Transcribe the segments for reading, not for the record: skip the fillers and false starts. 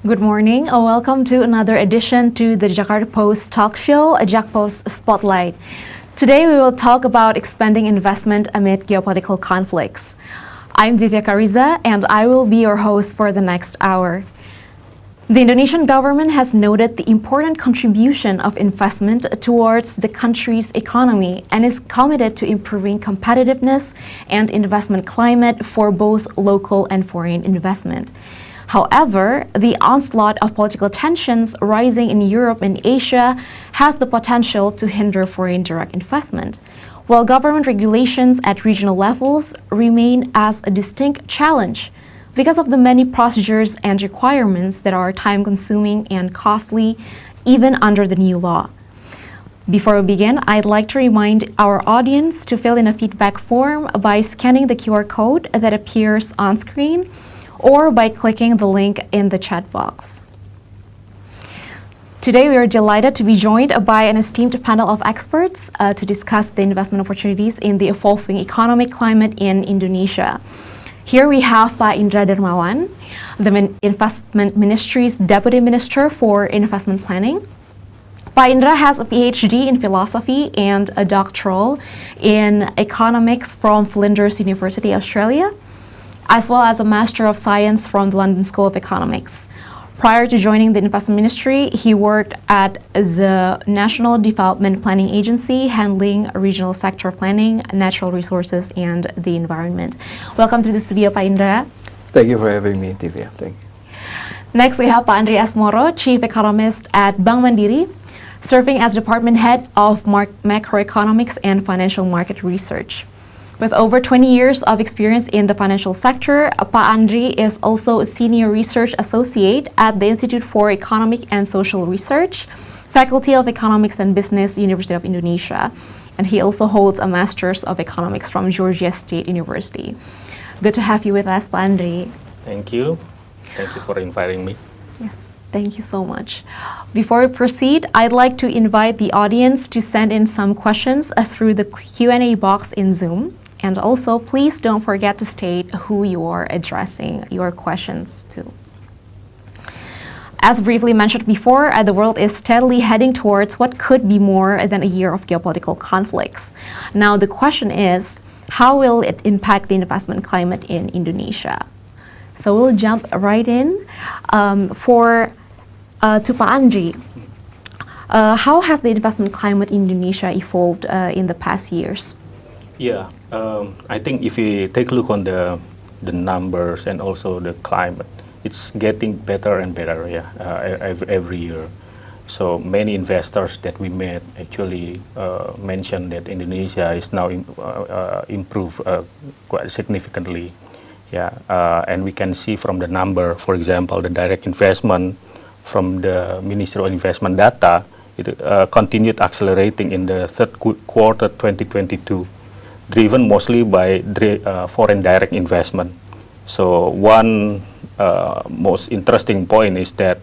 Good morning. Welcome to another edition to the Jakarta Post talk show, a Jak Post Spotlight. Today we will talk about expanding investment amid geopolitical conflicts. I'm Divya Kariza and I will be your host for the next hour. The Indonesian government has noted the important contribution of investment towards the country's economy and is committed to improving competitiveness and investment climate for both local and foreign investment. However, the onslaught of political tensions rising in Europe and Asia has the potential to hinder foreign direct investment, while government regulations at regional levels remain as a distinct challenge because of the many procedures and requirements that are time-consuming and costly even under the new law. Before we begin, I'd like to remind our audience to fill in a feedback form by scanning the QR code that appears on screen or by clicking the link in the chat box. Today, we are delighted to be joined by an esteemed panel of experts to discuss the investment opportunities in the evolving economic climate in Indonesia. Here we have Pak Indra Darmawan, the Investment Ministry's Deputy Minister for Investment Planning. Pak Indra has a PhD in philosophy and a doctoral in economics from Flinders University, Australia, as well as a Master of Science from the London School of Economics. Prior to joining the Investment Ministry, he worked at the National Development Planning Agency, handling regional sector planning, natural resources, and the environment. Welcome to the studio, Pak Indra. Thank you for having me, Divya. Thank you. Next, we have Pak Andry Asmoro, Chief Economist at Bank Mandiri, serving as Department Head of Macroeconomics and Financial Market Research. With over 20 years of experience in the financial sector, Pak Andry is also a Senior Research Associate at the Institute for Economic and Social Research, Faculty of Economics and Business, University of Indonesia. And he also holds a Master's of Economics from Georgia State University. Good to have you with us, Pak Andry. Thank you. Thank you for inviting me. Yes, thank you so much. Before we proceed, I'd like to invite the audience to send in some questions through the Q&A box in Zoom. And also, please don't forget to state who you are addressing your questions to. As briefly mentioned before, the world is steadily heading towards what could be more than a year of geopolitical conflicts. Now, the question is, how will it impact the investment climate in Indonesia? So we'll jump right in. To Pak Andry, how has the investment climate in Indonesia evolved in the past years? Yeah, I think if we take a look on the numbers and also the climate, it's getting better and better, every year. So many investors that we met actually mentioned that Indonesia is now improved quite significantly. And we can see from the number, for example, the direct investment from the Ministry of Investment data, it continued accelerating in the third quarter 2022. Driven mostly by foreign direct investment. So one most interesting point is that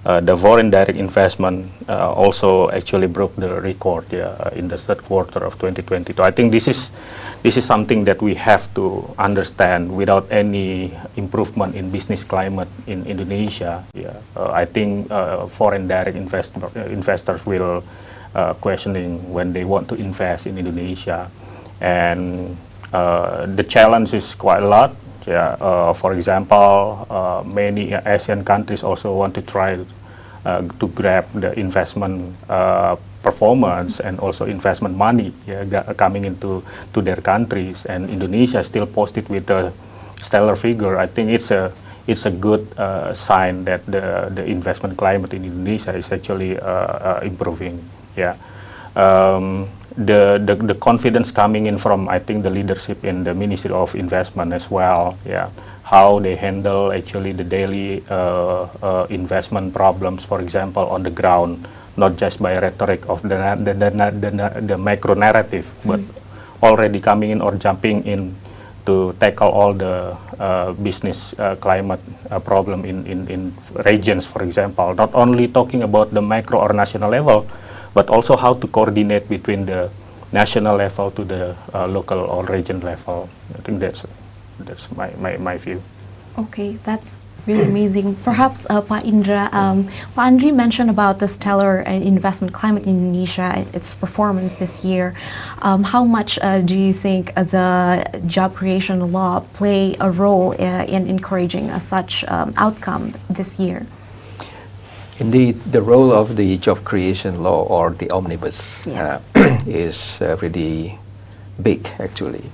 the foreign direct investment also actually broke the record in the third quarter of 2022. I think this is something that we have to understand. Without any improvement in business climate in Indonesia, I think foreign direct investors will questioning when they want to invest in Indonesia. And the challenge is quite a lot. For example, many Asian countries also want to try to grab the investment performance and also investment money coming into their countries. And Indonesia still posted with a stellar figure. I think it's a good sign that the investment climate in Indonesia is actually improving. The confidence coming in from, I think, the leadership in the Ministry of Investment as well, how they handle actually the daily investment problems, for example, on the ground, not just by rhetoric of the macro narrative, but already coming in or jumping in to tackle all the business climate problem in regions, for example, not only talking about the macro or national level, but also how to coordinate between the national level to the local or region level. I think that's my view. Okay, that's Really amazing. Perhaps Pak Indra, Pak Andry mentioned about the stellar investment climate in Indonesia, its performance this year. How much do you think the job creation law play a role in encouraging such outcome this year? Indeed, the role of the job creation law or the omnibus Yes. is pretty big, actually.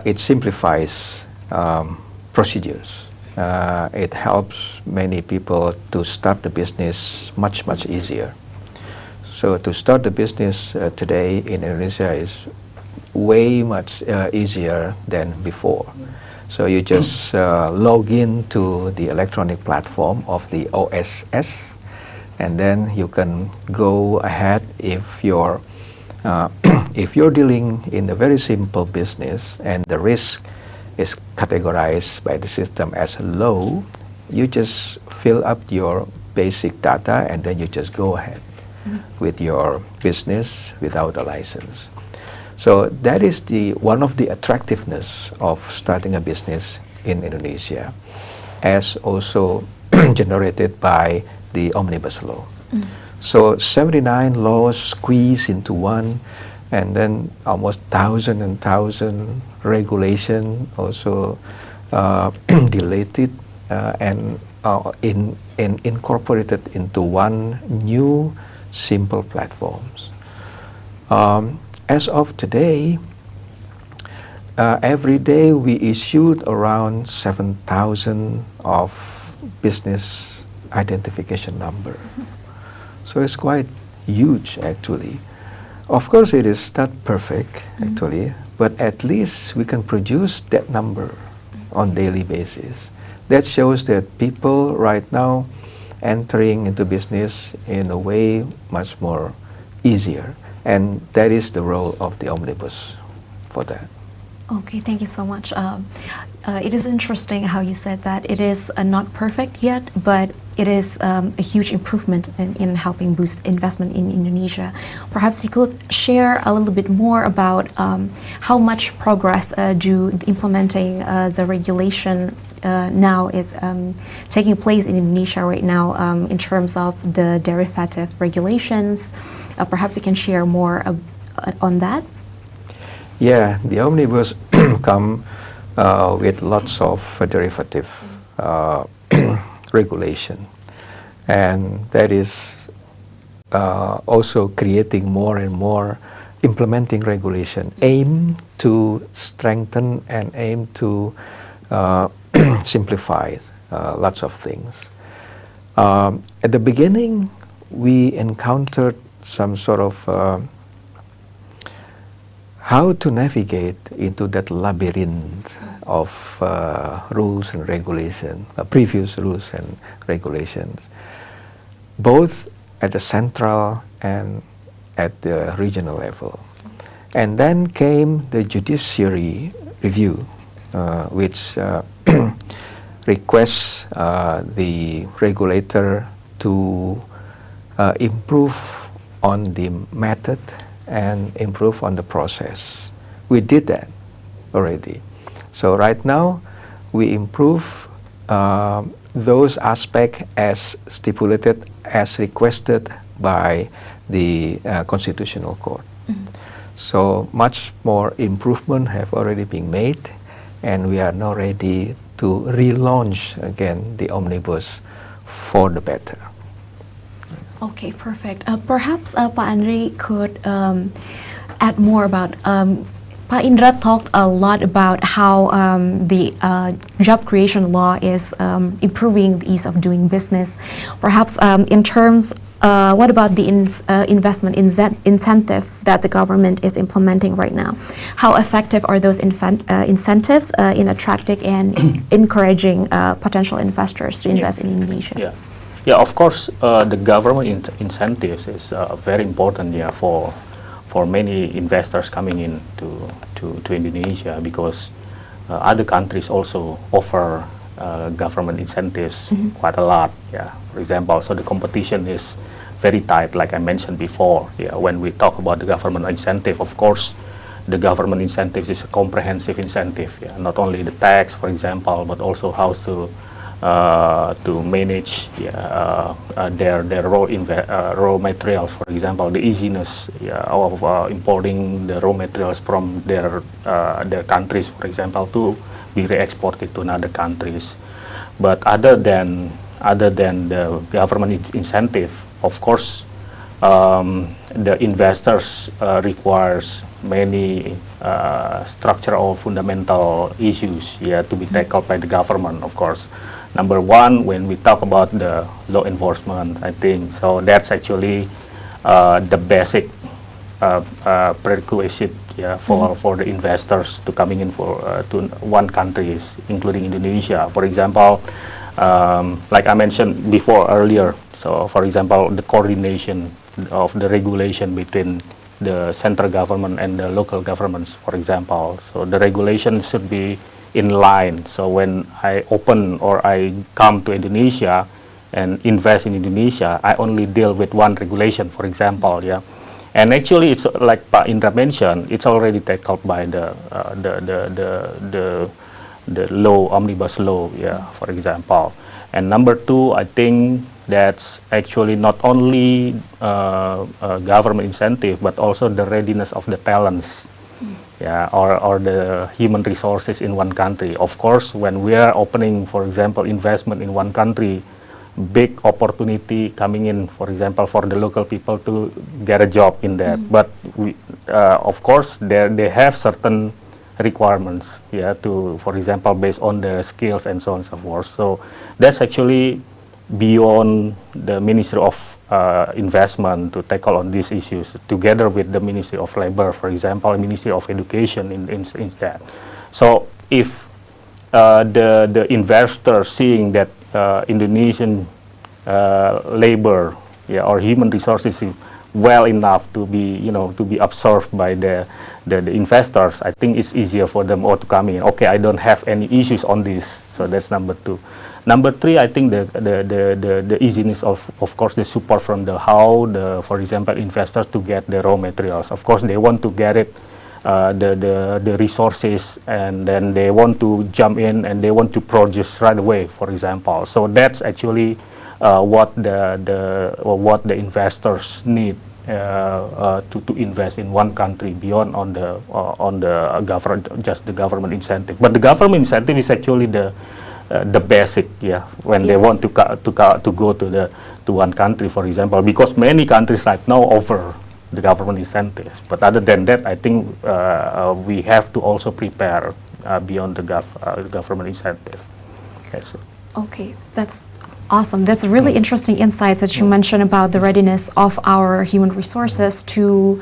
It simplifies procedures. It helps many people to start the business much, much easier. So to start the business today in Indonesia is way much easier than before. So you just log in to the electronic platform of the OSS, and then you can go ahead if you're if you're dealing in a very simple business and the risk is categorized by the system as low, you just fill up your basic data and then you just go ahead with your business without a license. So that is one of the attractiveness of starting a business in Indonesia, as also generated by the omnibus law. So 79 laws squeezed into one, and then almost 1,000 regulation also deleted and incorporated into one new simple platforms. As of today, every day we issued around 7,000 of business identification number. So it's quite huge, actually. Of course, it is not perfect, actually, but at least we can produce that number on daily basis. That shows that people right now entering into business in a way much more easier, and that is the role of the omnibus for that. Okay, thank you so much. It is interesting how you said that it is not perfect yet, but it is a huge improvement in helping boost investment in Indonesia. Perhaps you could share a little bit more about how much progress do implementing the regulation now is taking place in Indonesia right now in terms of the derivative regulations. Perhaps you can share more on that. Yeah, the omnibus come with lots of derivative regulation, and that is also creating more and more implementing regulation aim to strengthen and aim to simplify lots of things. At the beginning, we encountered some sort of how to navigate into that labyrinth of rules and regulation, previous rules and regulations, both at the central and at the regional level. And then came the judiciary review, which requests the regulator to improve on the method and improve on the process. We did that already. So right now, we improve those aspects as stipulated, as requested by the Constitutional Court. So much more improvement have already been made, and we are now ready to relaunch again the omnibus for the better. Okay, perfect. Perhaps Pak Andry could add more about. Pak Indra talked a lot about how the job creation law is improving the ease of doing business. Perhaps in terms, what about the investment incentives that the government is implementing right now? How effective are those incentives in attracting and encouraging potential investors to invest in Indonesia? Yeah, of course, the government incentives is very important for many investors coming in to Indonesia, because other countries also offer government incentives quite a lot. Yeah, for example, so the competition is very tight, like I mentioned before. Yeah, when we talk about the government incentive, of course, the government incentive is a comprehensive incentive. Yeah, not only the tax, for example, but also how to to manage their raw materials. For example, the easiness of importing the raw materials from their countries, for example, to be re-exported to other countries. But other than the government incentive, of course, the investors requires many structural fundamental issues to be tackled by the government, of course. Number one, when we talk about the law enforcement, I think, so that's actually the basic prerequisite for the investors to coming in to one country, including Indonesia. For example, like I mentioned before earlier, so for example, the coordination of the regulation between the central government and the local governments, for example. So the regulation should be in line. So when I open or I come to Indonesia and invest in Indonesia, I only deal with one regulation, for example. And actually, it's like Pak Indra mentioned, it's already tackled by the law, omnibus law, for example. And number two, I think that's actually not only government incentive, but also the readiness of the talents, or the human resources in one country. Of course, when we are opening, for example, investment in one country, big opportunity coming in, for example, for the local people to get a job in that. But we, of course, they have certain requirements, to, for example, based on the skills and so on and so forth. So that's actually beyond the Ministry of Investment to tackle on these issues, together with the Ministry of Labor, for example, Ministry of Education in that. So if the investors seeing that Indonesian labor or human resources is well enough to be to be absorbed by the investors, I think it's easier for them all to come in. Okay, I don't have any issues on this. So that's number two. Number three, I think the easiness of course the support from for example, investors to get the raw materials. Of course, they want to get it, the resources, and then they want to jump in and they want to produce right away, for example. So that's actually what the investors need to invest in one country beyond on the government incentive. But the government incentive is actually the basic, when they want to go to one country, for example, because many countries right now offer the government incentives. But other than that, I think we have to also prepare beyond the government incentive. Okay, that's awesome. That's really interesting insights that you mentioned about the readiness of our human resources to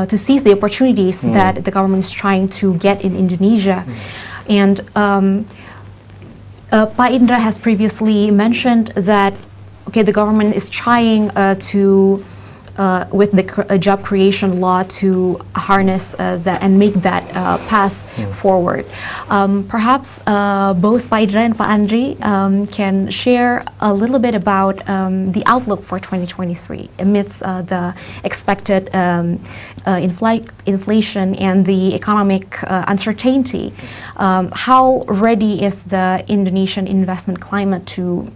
seize the opportunities that the government is trying to get in Indonesia. And Pak Indra has previously mentioned that the government is trying to with the job creation law to harness that and make that path forward. Perhaps both Pak Indra and Pak Andry can share a little bit about the outlook for 2023 amidst the expected inflation and the economic uncertainty. How ready is the Indonesian investment climate to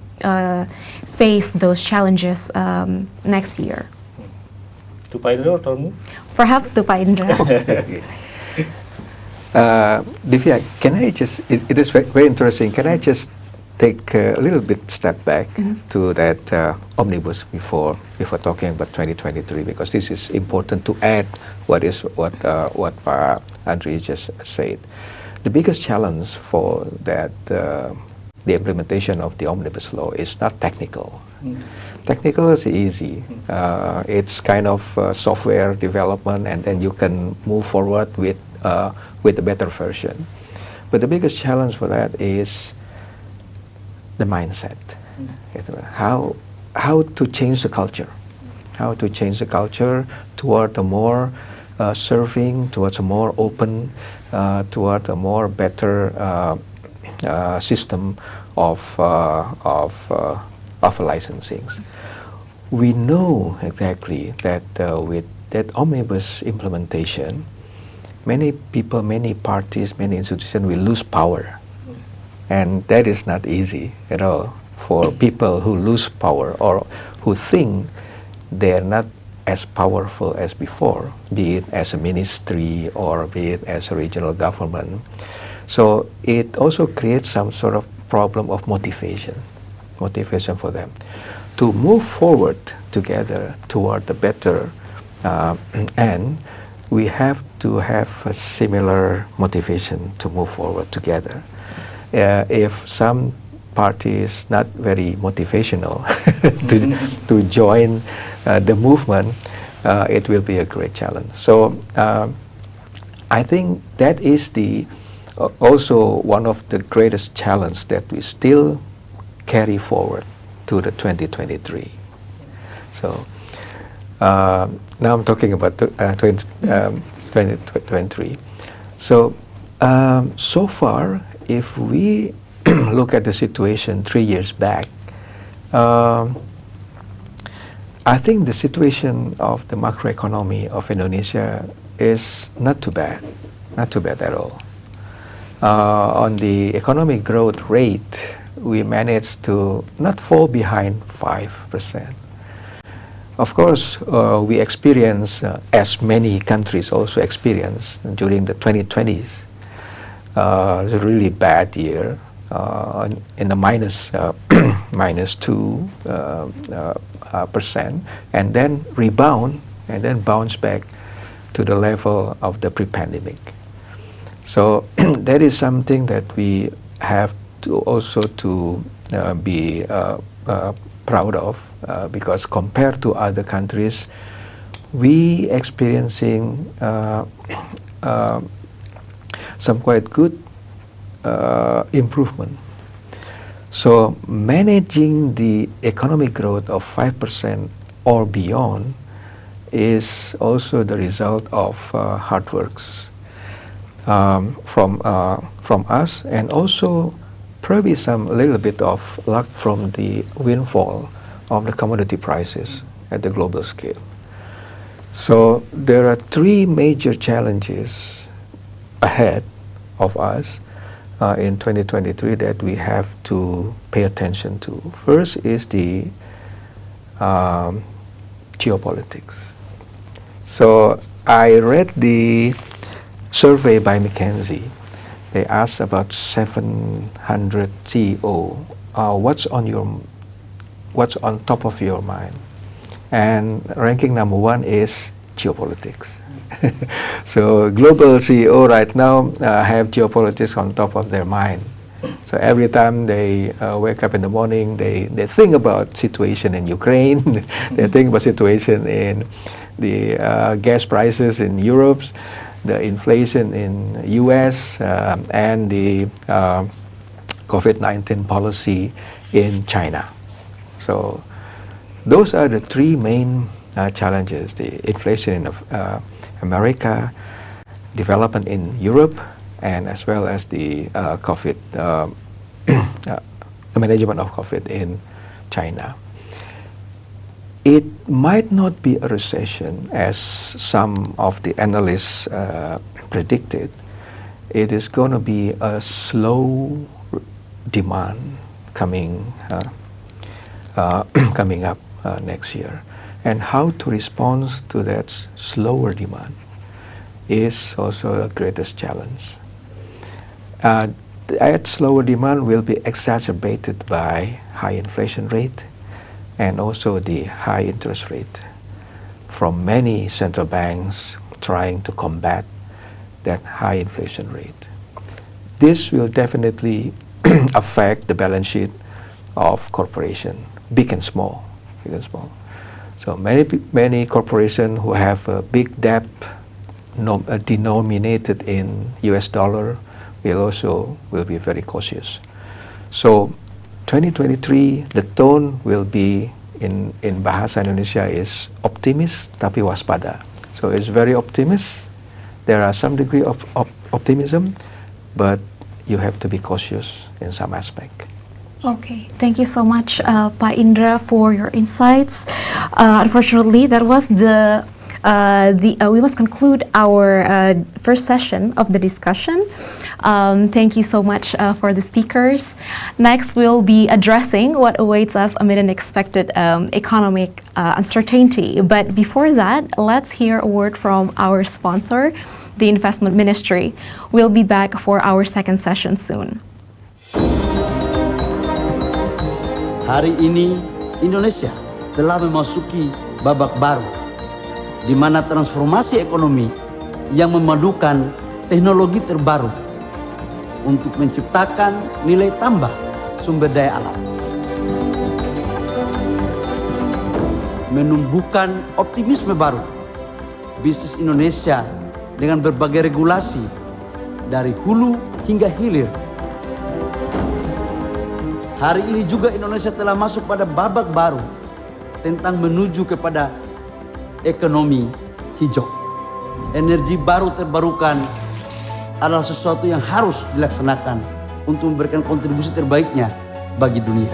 face those challenges next year? To Pak Indra or me? Perhaps to Pak Indra. Divya, can I just, it is very interesting, can I just take a little bit step back to that omnibus before talking about 2023, because this is important to add what Pak Andry just said. The biggest challenge for that, the implementation of the omnibus law is not technical. Technical is easy. It's kind of software development, and then you can move forward with a better version. But the biggest challenge for that is the mindset. How to change the culture. How to change the culture toward a more serving, towards a more open, toward a more better system of licensing. We know exactly that with that omnibus implementation, many people, many parties, many institutions will lose power. And that is not easy at all for people who lose power or who think they're not as powerful as before, be it as a ministry or be it as a regional government. So it also creates some sort of problem of motivation for them to move forward together toward the better end. We have to have a similar motivation to move forward together. If some party is not very motivational to join the movement, it will be a great challenge. So I think that is also one of the greatest challenges that we still carry forward to the 2023. So now I'm talking about 2023. So so far, if we look at the situation 3 years back, I think the situation of the macroeconomy of Indonesia is not too bad at all. On the economic growth rate, we managed to not fall behind 5%. Of course, we experienced, as many countries also experienced during the 2020s, it was a really bad year, in the minus 2%, and then rebound and then bounce back to the level of the pre-pandemic. So that is something that we have to also be proud of, because compared to other countries, we experiencing some quite good improvement. So managing the economic growth of 5% or beyond is also the result of hard works from us, and also probably a little bit of luck from the windfall of the commodity prices at the global scale. So there are three major challenges ahead of us in 2023 that we have to pay attention to. First is the geopolitics. So I read the survey by McKinsey. They asked about 700 CEO, what's on top of your mind? And ranking number one is geopolitics. So global CEO right now have geopolitics on top of their mind. So every time they wake up in the morning, they think about situation in Ukraine, they think about situation in the gas prices in Europe, the inflation in US, and the COVID-19 policy in China. So those are the three main challenges: the inflation in America, development in Europe, and as well as the COVID, the management of COVID in China. It might not be a recession as some of the analysts predicted. It is going to be a slow demand coming up next year. And how to respond to that slower demand is also the greatest challenge. That slower demand will be exacerbated by high inflation rate and also the high interest rate from many central banks trying to combat that high inflation rate. This will definitely affect the balance sheet of corporation, big and small. So many corporations who have a big debt denominated in US dollar will be very cautious. So 2023, the tone will be in Bahasa Indonesia is optimis tapi waspada. So it's very optimist. There are some degree of optimism, but you have to be cautious in some aspect. Okay, thank you so much, Pak Indra, for your insights. Unfortunately, that was the we must conclude our first session of the discussion. Thank you so much for the speakers. Next, we'll be addressing what awaits us amid an expected economic uncertainty. But before that, let's hear a word from our sponsor, the Investment Ministry. We'll be back for our second session soon. Hari ini Indonesia telah memasuki babak baru di mana transformasi ekonomi yang memadukan teknologi terbaru untuk menciptakan nilai tambah sumber daya alam, menumbuhkan optimisme baru bisnis Indonesia dengan berbagai regulasi dari hulu hingga hilir. Hari ini juga Indonesia telah masuk pada babak baru tentang menuju kepada ekonomi hijau. Energi baru terbarukan adalah sesuatu yang harus dilaksanakan untuk memberikan kontribusi terbaiknya bagi dunia.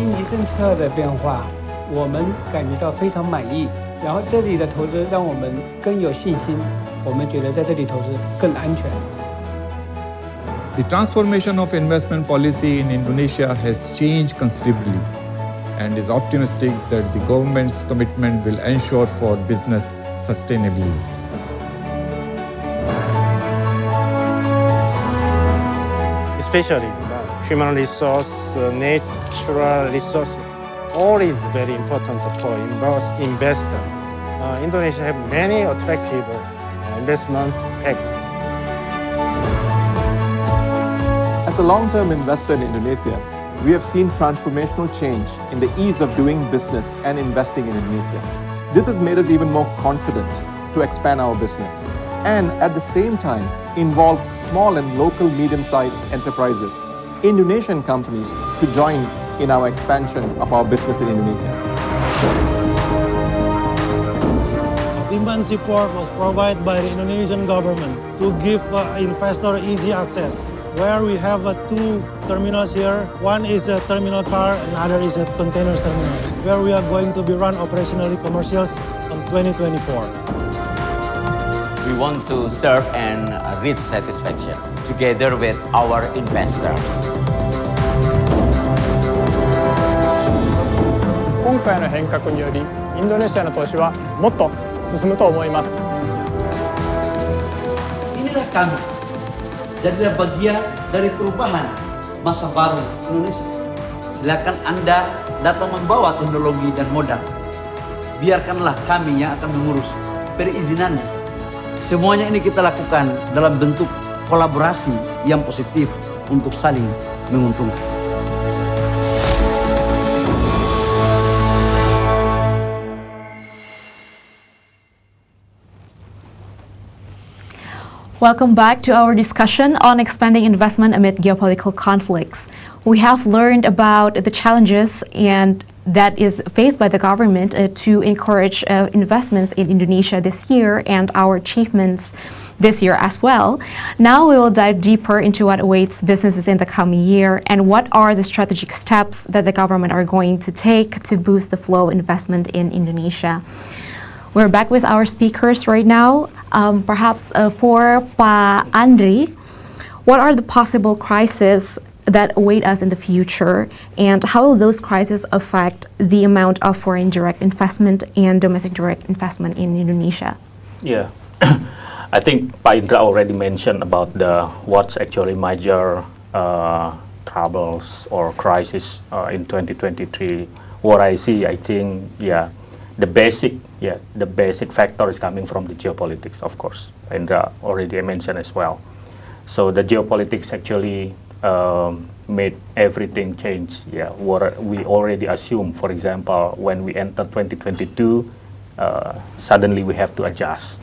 应急政策的变化，我们感觉到非常满意。然后这里的投资让我们更有信心，我们觉得在这里投资更安全。 The transformation of investment policy in Indonesia has changed considerably and is optimistic that the government's commitment will ensure for business sustainably. Especially human resource, natural resource, all is very important for investor. Indonesia have many attractive investment packages. As a long-term investor in Indonesia, we have seen transformational change in the ease of doing business and investing in Indonesia. This has made us even more confident to expand our business and at the same time involve small and local medium-sized enterprises, Indonesian companies to join in our expansion of our business in Indonesia. Demand support was provided by the Indonesian government to give investor easy access. Where we have two terminals here. One is a terminal car, another is a containers terminal, where we are going to be run operationally commercials on 2024. We want to serve and reach satisfaction together with our investors. 今回の変革により、インドネシアの投資はもっと進むと思います。 Inilah kami. Jadilah bagian dari perubahan masa baru Indonesia. Silakan Anda datang membawa teknologi dan modal. Biarkanlah kami yang akan mengurus perizinannya. Semuanya ini kita lakukan dalam bentuk kolaborasi yang positif untuk saling menguntungkan. Welcome back to our discussion on expanding investment amid geopolitical conflicts. We have learned about the challenges and that is faced by the government to encourage investments in Indonesia this year and our achievements this year as well. Now we will dive deeper into what awaits businesses in the coming year and what are the strategic steps that the government are going to take to boost the flow of investment in Indonesia. We're back with our speakers right now. Perhaps for Pak Andry, what are the possible crises that await us in the future, and how will those crises affect the amount of foreign direct investment and domestic direct investment in Indonesia? Yeah, I think Pak Indra already mentioned about what's actually major troubles or crisis in 2023. What I see, I think, the basic factor is coming from the geopolitics, of course. Indra already mentioned as well. So the geopolitics actually made everything change. What we already assume, for example, when we enter 2022, suddenly we have to adjust.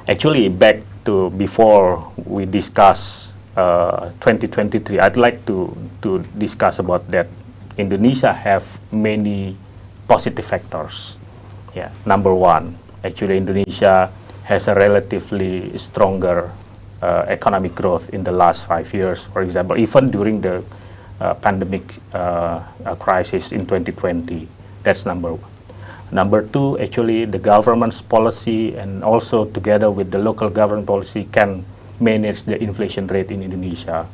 Actually, back to before we discuss 2023, I'd like to discuss about that. Indonesia have many positive factors. Number one, actually Indonesia has a relatively stronger economic growth in the last 5 years. For example, even during the pandemic crisis in 2020, That's number one. Number two, actually, the government's policy and also together with the local government policy can manage the inflation rate in Indonesia.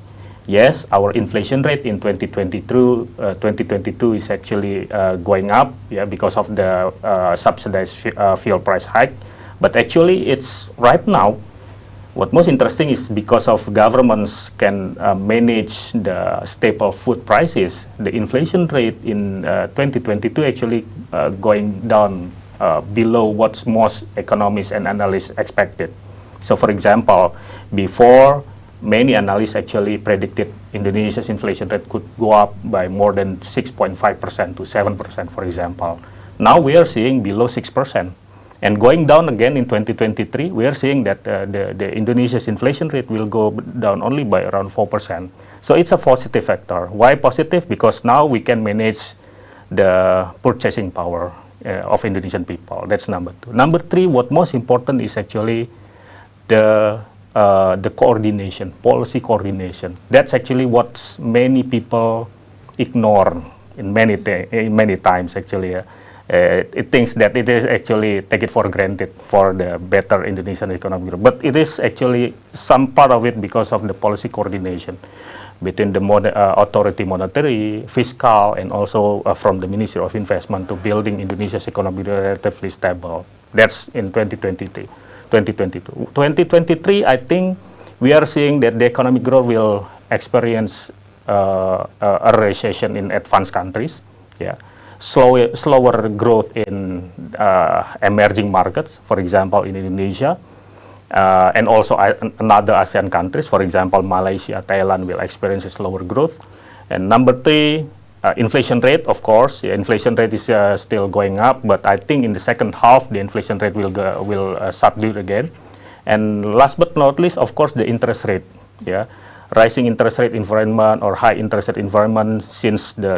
Yes, our inflation rate in 2022 is actually going up, yeah, because of the subsidized fuel price hike. But actually, it's right now. What most interesting is because of governments can manage the staple food prices, the inflation rate in 2022 actually going down below what most economists and analysts expected. So for example, before many analysts actually predicted Indonesia's inflation rate could go up by more than 6.5% to 7%, for example. Now we are seeing below 6%. And going down again in 2023, we are seeing that the Indonesia's inflation rate will go down only by around 4%. So it's a positive factor. Why positive? Because now we can manage the purchasing power of Indonesian people. That's number two. Number three, what most important is actually the coordination, policy coordination. That's actually what many people ignore in many times actually. It thinks that it is actually take it for granted for the better Indonesian economic growth. But it is actually some part of it because of the policy coordination between the authority monetary, fiscal, and also from the Ministry of Investment to building Indonesia's economy relatively stable. That's in 2022. 2023, I think we are seeing that the economic growth will experience a recession in advanced countries. Yeah. Slower growth in emerging markets, for example, in Indonesia, and also another ASEAN countries, for example, Malaysia, Thailand will experience a slower growth. And number three, inflation rate, of course, inflation rate is still going up, but I think in the second half, the inflation rate will subdue again. And last but not least, of course, the interest rate, yeah. Rising interest rate environment or high interest rate environment since the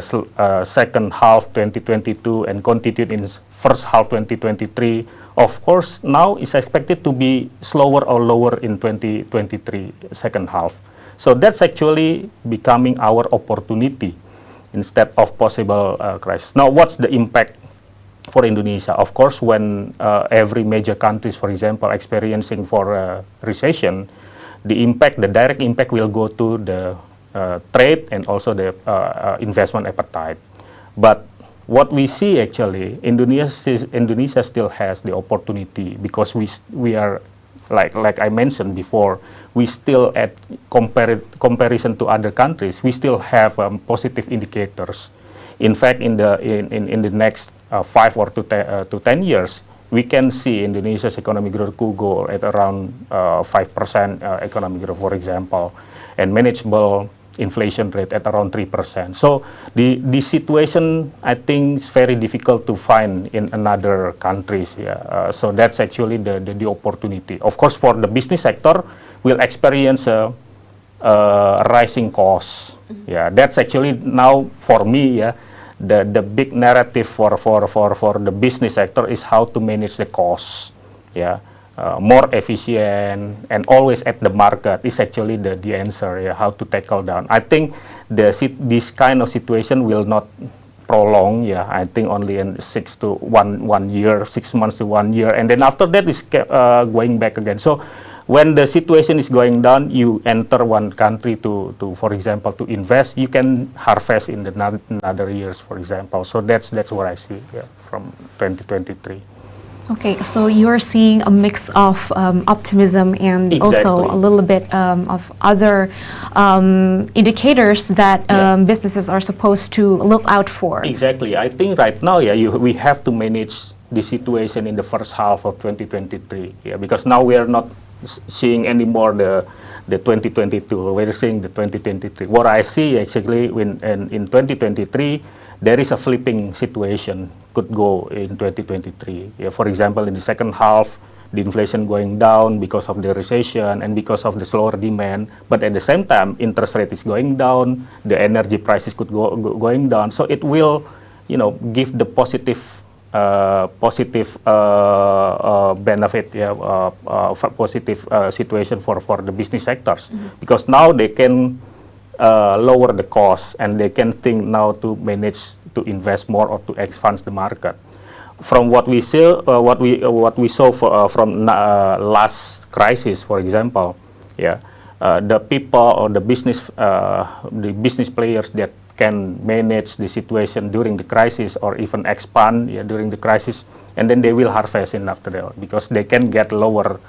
second half 2022 and continued in first half 2023, of course, now is expected to be slower or lower in 2023 second half. So that's actually becoming our opportunity instead of possible crisis. Now, what's the impact for Indonesia? Of course, when every major countries, for example, experiencing for a recession, the direct impact will go to the trade and also the investment appetite. But what we see actually, Indonesia still has the opportunity because we are, like I mentioned before, we still at comparison to other countries, we still have positive indicators. In fact, in the next 5 or to 10 years, we can see Indonesia's economic growth could go at around 5% economic growth, for example, and manageable inflation rate at around 3%. So the situation, I think, is very difficult to find in another countries. Yeah. So that's actually the opportunity. Of course, for the business sector, we'll experience a rising costs. Yeah, that's actually now for me. Yeah. The big narrative for the business sector is how to manage the costs, yeah, more efficient and always at the market is actually the answer, yeah, how to tackle down. I think this kind of situation will not prolong, yeah. I think only in 6 to 1 year, 6 months to 1 year, and then after that is going back again. So when the situation is going down, you enter one country to for example, to invest, you can harvest in the another years, for example. So that's what I see, yeah, from 2023. Okay, so you're seeing a mix of optimism and also a little bit of other indicators that businesses are supposed to look out for. Exactly. I think right now, yeah, we have to manage the situation in the first half of 2023, yeah, because now we are not seeing anymore the 2022, we're seeing the 2023. What I see actually in 2023, there is a flipping situation could go in 2023. Yeah, for example, in the second half, the inflation going down because of the recession and because of the slower demand, but at the same time, interest rate is going down, the energy prices could go going down. So it will, give the positive benefit, positive situation for the business sectors, because now they can lower the cost, and they can think now to manage to invest more or to expand the market. From what we see, what we saw from last crisis, for example, the people or the business players that can manage the situation during the crisis or even expand during the crisis, and then they will harvest in after that because they can get lower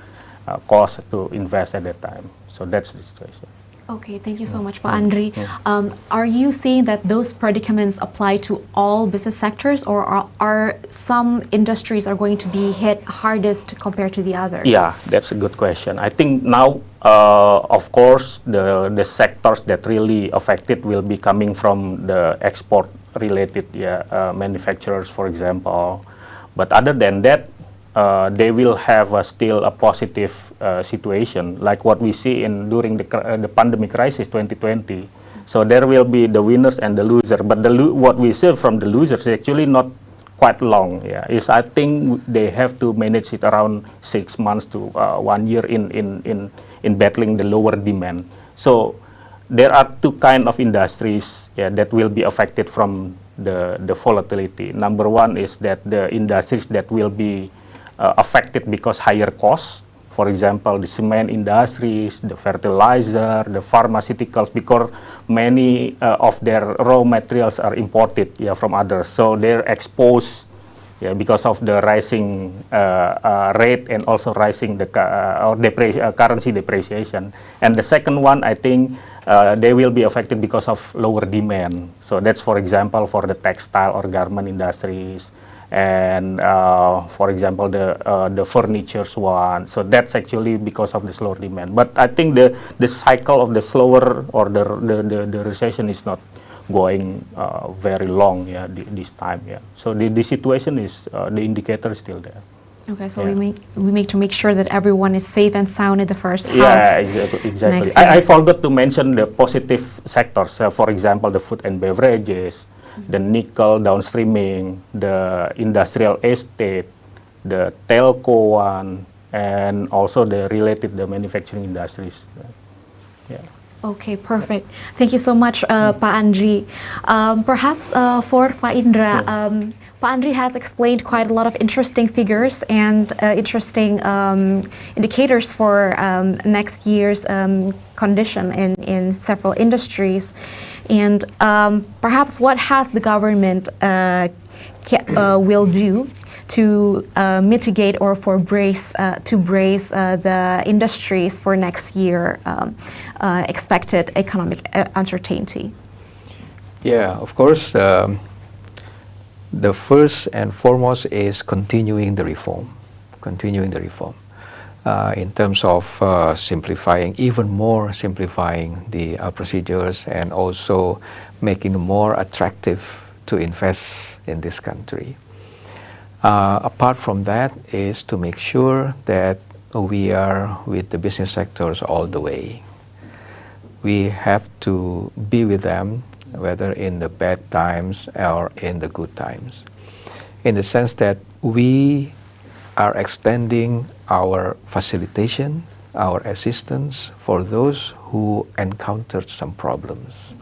cost to invest at that time. So that's the situation. Okay, thank you so much, Pak Andry. Are you seeing that those predicaments apply to all business sectors, or are some industries are going to be hit hardest compared to the others? Yeah, that's a good question. I think now, of course, the sectors that really affected will be coming from the export-related manufacturers, for example. But other than that, they will have still a positive situation, like what we see during the pandemic crisis 2020. So there will be the winners and the losers. But what we see from the losers is actually not quite long. I think they have to manage it around 6 months to 1 year in battling the lower demand. So there are two kind of industries that will be affected from the volatility. Number one is that the industries that will be affected because higher costs. For example, the cement industries, the fertilizer, the pharmaceuticals, because many of their raw materials are imported from others. So they're exposed because of the rising rate and also rising the currency depreciation. And the second one, I think, they will be affected because of lower demand. So that's, for example, for the textile or garment industries, and for example the furnitures one. So that's actually because of the slower demand. But I think the cycle of the slower or the recession is not going very long this time. So the situation is the indicator is still there. Okay, so we make to make sure that everyone is safe and sound in the first half. Yeah, exactly. I forgot to mention the positive sectors. For example, the food and beverages, the nickel downstreaming, the industrial estate, the telco one, and also the manufacturing industries. Okay, perfect. Thank you so much, Pak Andry. Perhaps for Pak Indra, Pak Andry has explained quite a lot of interesting figures and interesting indicators for next year's condition in several industries. And perhaps what has the government will do to mitigate or brace the industries for next year expected economic uncertainty? Yeah, of course. The first and foremost is continuing the reform in terms of simplifying the procedures, and also making it more attractive to invest in this country. Apart from that is to make sure that we are with the business sectors all the way. We have to be with them, whether in the bad times or in the good times, in the sense that we are extending our facilitation, our assistance for those who encountered some problems.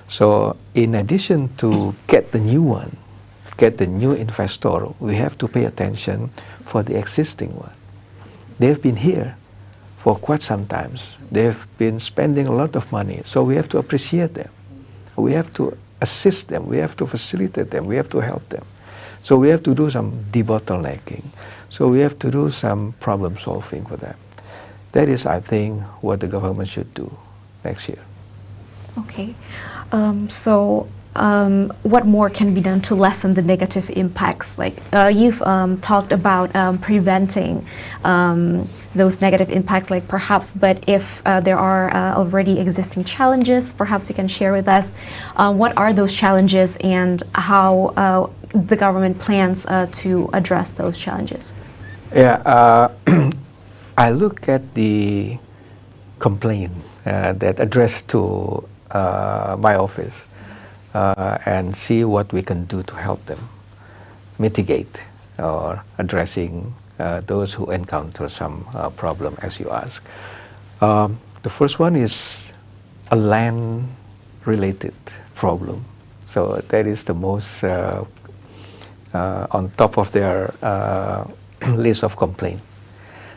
So in addition to get the new investor, we have to pay attention for the existing one. They've been here for quite some time. They've been spending a lot of money, so we have to appreciate them. We have to assist them, we have to facilitate them, we have to help them. So we have to do some debottlenecking. So we have to do some problem solving for them. That is, I think, what the government should do next year. Okay. What more can be done to lessen the negative impacts? Like you've talked about preventing those negative impacts, like perhaps, but if there are already existing challenges, perhaps you can share with us what are those challenges and how the government plans to address those challenges. Yeah, I look at the complaint that addressed to my office and see what we can do to help them mitigate or addressing those who encounter some problem, as you ask. The first one is a land-related problem. So that is the most on top of their list of complaints.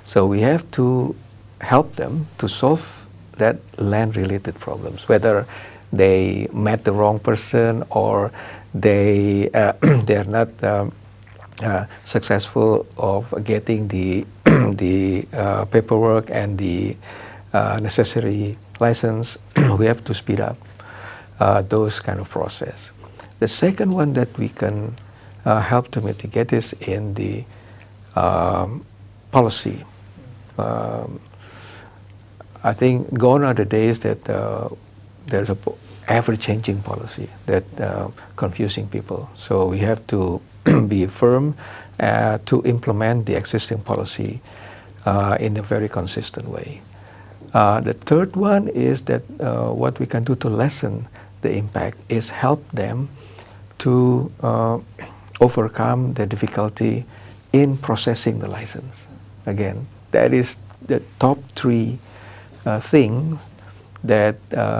So we have to help them to solve that land-related problems, whether they met the wrong person or they are not successful of getting the paperwork and the necessary license. We have to speed up those kind of process. The second one that we can help to mitigate is in the policy. I think gone are the days that there's a ever-changing policy that confusing people. So we have to be firm to implement the existing policy in a very consistent way. The third one is that what we can do to lessen the impact is help them to overcome the difficulty in processing the license. Again, that is the top three things that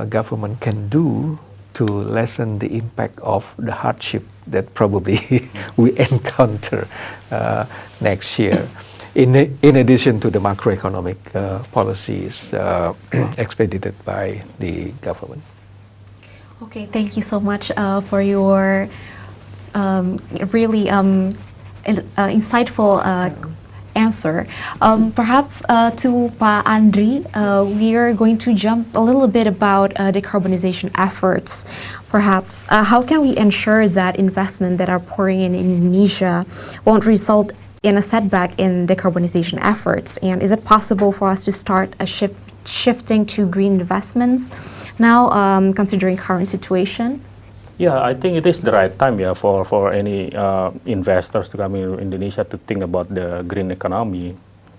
government can do to lessen the impact of the hardship that probably we encounter next year. In addition to the macroeconomic policies expedited by the government. Okay, thank you so much for your really insightful answer. Perhaps to Pa Andry, we are going to jump a little bit about decarbonization efforts. Perhaps, how can we ensure that investment that are pouring in Indonesia won't result in a setback in decarbonization efforts? And is it possible for us to start a shifting to green investments now, considering current situation? Yeah, I think it is the right time, for any investors to come in Indonesia to think about the green economy.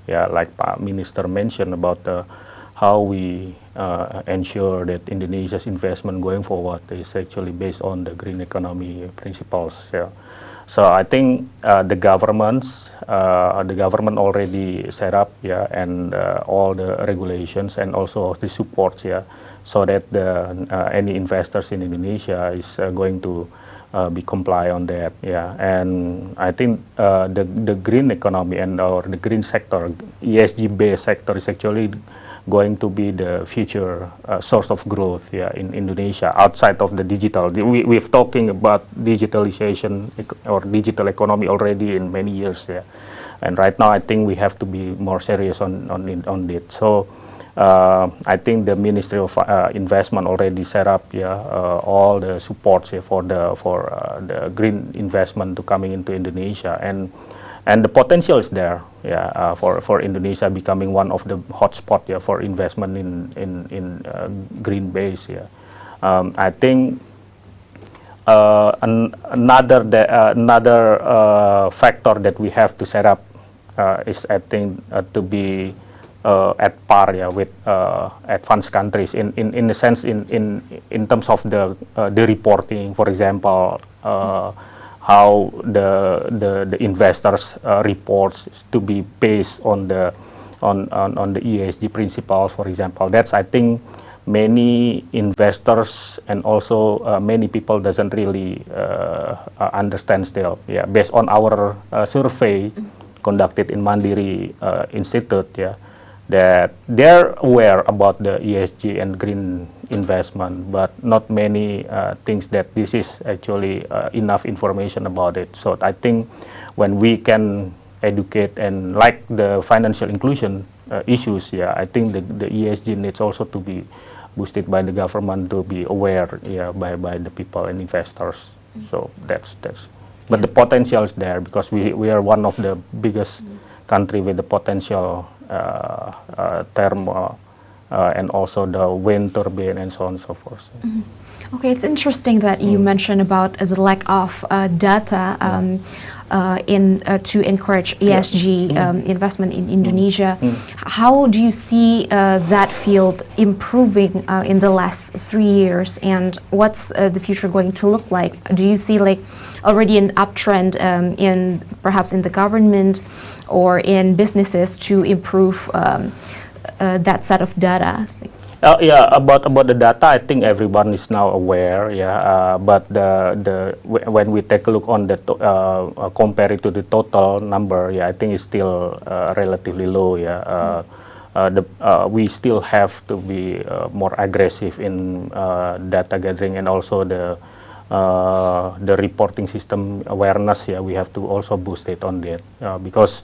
Yeah, like Pak Minister mentioned about how we ensure that Indonesia's investment going forward is actually based on the green economy principles. Yeah. So I think the government already set up, and all the regulations and also the supports, so that any investors in Indonesia is going to be comply on that, And I think the green economy or the green sector, ESG-based sector, is actually going to be the future source of growth, in Indonesia outside of the digital. We've talking about digitalization or digital economy already in many years, And right now, I think we have to be more serious on it. So. I think the Ministry of Investment already set up all the supports for the green investment to coming into Indonesia, and the potential is there for Indonesia becoming one of the hotspot for investment in green base. I think another factor that we have to set up is, I think, to be at par with advanced countries in the sense in terms of the reporting, for example, how the investors reports to be based on the ESG principles, for example. That's, I think, many investors and also many people doesn't really understand still. Based on our survey conducted in Mandiri Institute, that they're aware about the ESG and green investment, but not many things that this is actually enough information about it. So I think when we can educate and like the financial inclusion issues, I think the ESG needs also to be boosted by the government to be aware, by the people and investors. So that's. But the potential is there because we are one of the biggest country with the potential thermal and also the wind turbine and so on and so forth. Okay, it's interesting that you mentioned about the lack of data to encourage ESG investment in Indonesia. How do you see that field improving in the last 3 years, and what's the future going to look like? Do you see already an uptrend in perhaps in the government or in businesses to improve that set of data? Yeah, about the data, I think everyone is now aware. Yeah, but when we take a look on the compare it to the total number, yeah, I think it's still relatively low. Yeah, we still have to be more aggressive in data gathering, and also the reporting system awareness. Yeah, we have to also boost it on that because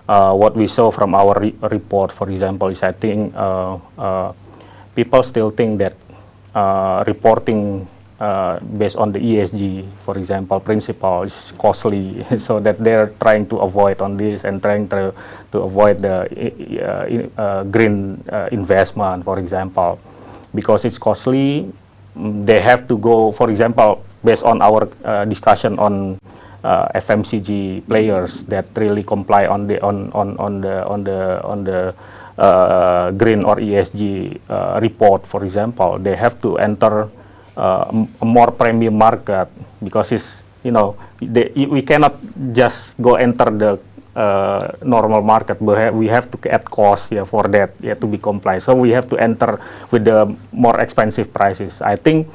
what we saw from our report, for example, is I think people still think that reporting based on the ESG, for example, principle is costly, so that they're trying to avoid on this and trying to avoid the green investment, for example, because it's costly. They have to go, for example, based on our discussion on FMCG players that really comply on the green or ESG report, for example, they have to enter a more premium market, because it's, we cannot just go enter the normal market, but we have to add cost for that to be compliant. So we have to enter with the more expensive prices. I think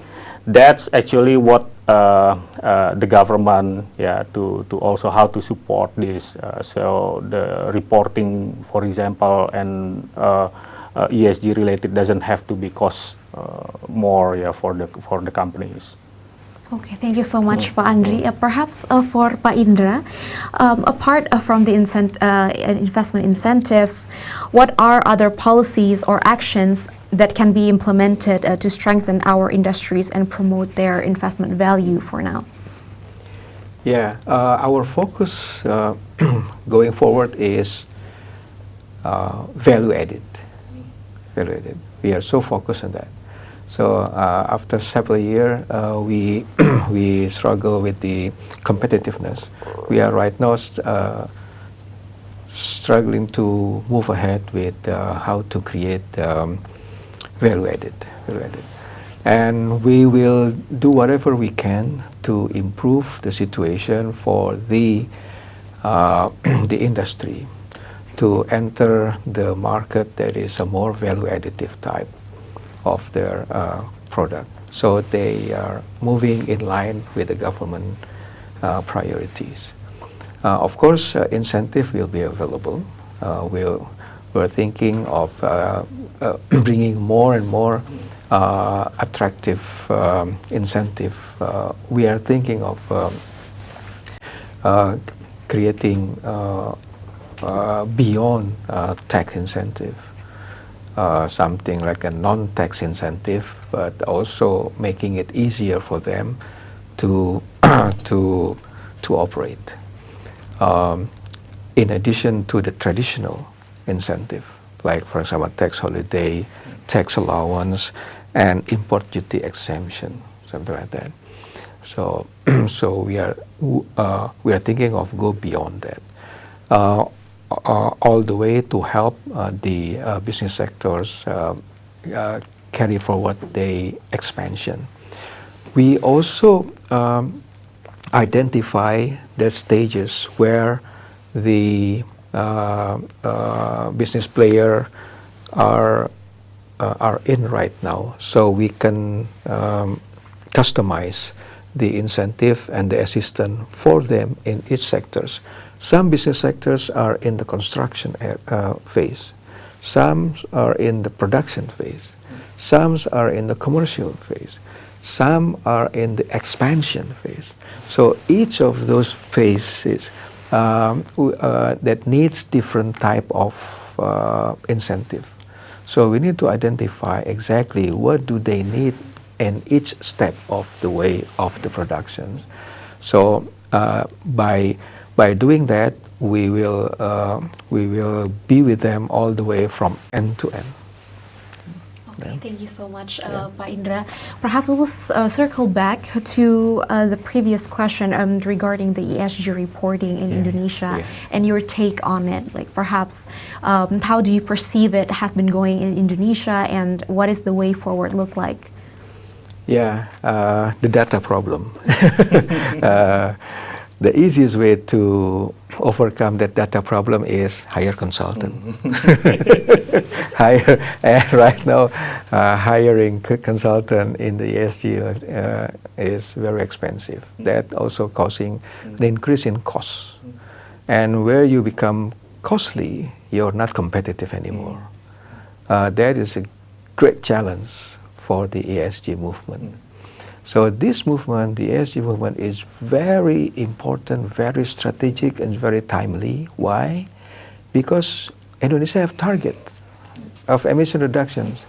that's actually what the government, to also how to support this. So the reporting, for example, and ESG related doesn't have to be cost more for the companies. Okay, thank you so much, Pak Andry. Perhaps for Pak Indra, apart from the investment incentives, what are other policies or actions that can be implemented to strengthen our industries and promote their investment value for now? Yeah, our focus going forward is value added. Value added. We are so focused on that. So after several years, we struggle with the competitiveness. We are right now struggling to move ahead with how to create value added. And we will do whatever we can to improve the situation for the industry to enter the market that is a more value additive type of their product. So they are moving in line with the government priorities. Of course, incentive will be available. We're thinking of bringing more and more attractive incentive. We are thinking of creating beyond tax incentive. Something like a non-tax incentive, but also making it easier for them to operate. In addition to the traditional incentive, like for example tax holiday, tax allowance, and import duty exemption, something like that. So we are thinking of go beyond that. All the way to help the business sectors carry forward the expansion. We also identify the stages where the business player are in right now, so we can customize the incentive and the assistance for them in each sectors. Some business sectors are in the construction phase, some are in the production phase, some are in the commercial phase, some are in the expansion phase. So each of those phases that needs different type of incentive. So we need to identify exactly what do they need in each step of the way of the productions. So by doing that, we will be with them all the way from end to end. Okay, thank you so much, Pak Indra. Perhaps we'll circle back to the previous question regarding the ESG reporting in Indonesia and your take on it. Like perhaps, how do you perceive it has been going in Indonesia, and what is the way forward look like? Yeah, the data problem. the easiest way to overcome that data problem is hire consultant. And right now, hiring consultant in the ESG is very expensive. That also causing an increase in costs. And where you become costly, you're not competitive anymore. That is a great challenge for the ESG movement. So this movement, the ESG movement, is very important, very strategic, and very timely. Why? Because Indonesia have targets of emission reductions.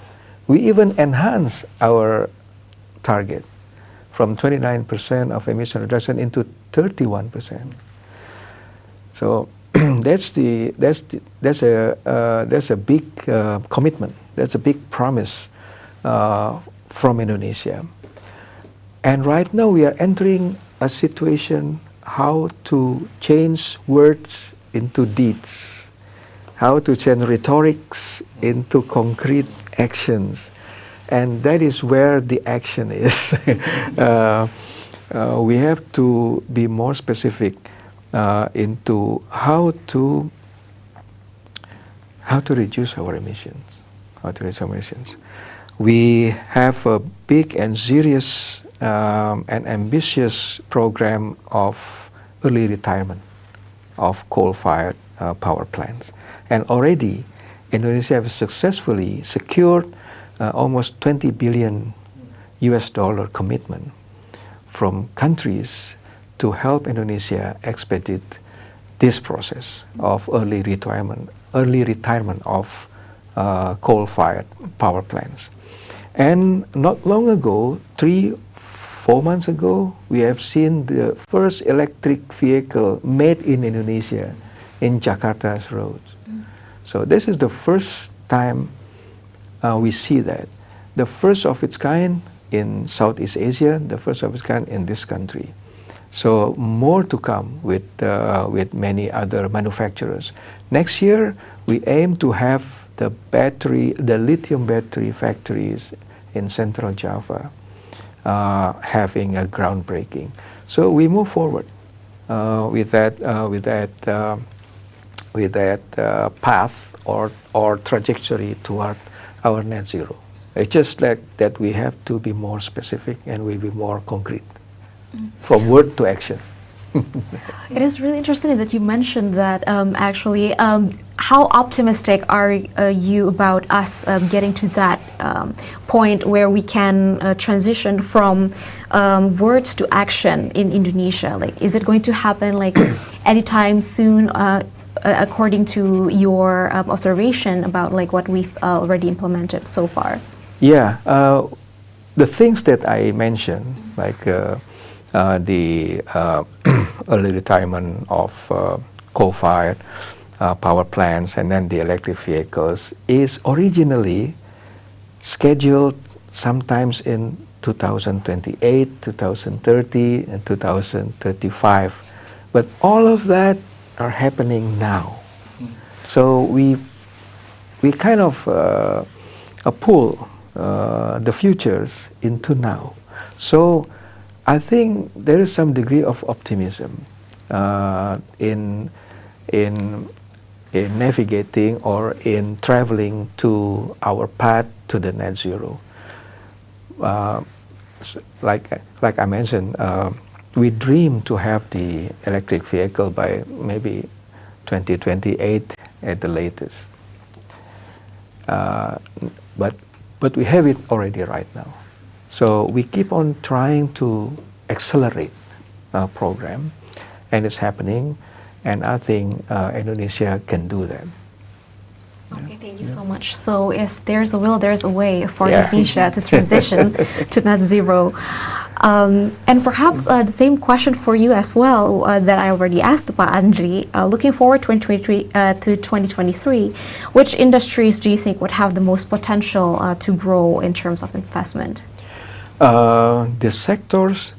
We even enhance our target from 29% of emission reduction into 31%. So that's a big commitment. That's a big promise from Indonesia. And right now we are entering a situation how to change words into deeds, how to change rhetorics into concrete actions. And that is where the action is. We have to be more specific into how to reduce our emissions. We have a big and serious and ambitious program of early retirement of coal-fired power plants. And already Indonesia has successfully secured almost $20 billion commitment from countries to help Indonesia expedite this process of early retirement of coal-fired power plants. And not long ago, 3-4 months ago, we have seen the first electric vehicle made in Indonesia in Jakarta's roads. So this is the first time we see that. The first of its kind in Southeast Asia, the first of its kind in this country. So more to come with many other manufacturers. Next year, we aim to have the lithium battery factories in Central Java having a groundbreaking. So we move forward with that path or trajectory toward our net zero. It's just like that we have to be more specific and we'll be more concrete from word to action. It is really interesting that you mentioned that actually. How optimistic are you about us getting to that point where we can transition from words to action in Indonesia? Like, is it going to happen like anytime soon, according to your observation about like what we've already implemented so far? Yeah, the things that I mentioned, like the early retirement of coal-fired power plants and then the electric vehicles, is originally scheduled sometimes in 2028, 2030, and 2035. But all of that are happening now. So we kind of pull the futures into now. So I think there is some degree of optimism in navigating or in traveling to our path to the net zero. Like I mentioned, we dream to have the electric vehicle by maybe 2028 at the latest. But we have it already right now. So we keep on trying to accelerate our program, and it's happening. And I think Indonesia can do that. Okay, thank you so much. So if there's a will, there's a way for Indonesia to transition to net zero. And perhaps the same question for you as well that I already asked Pak Andry. Looking forward to 2023, which industries do you think would have the most potential to grow in terms of investment? The sectors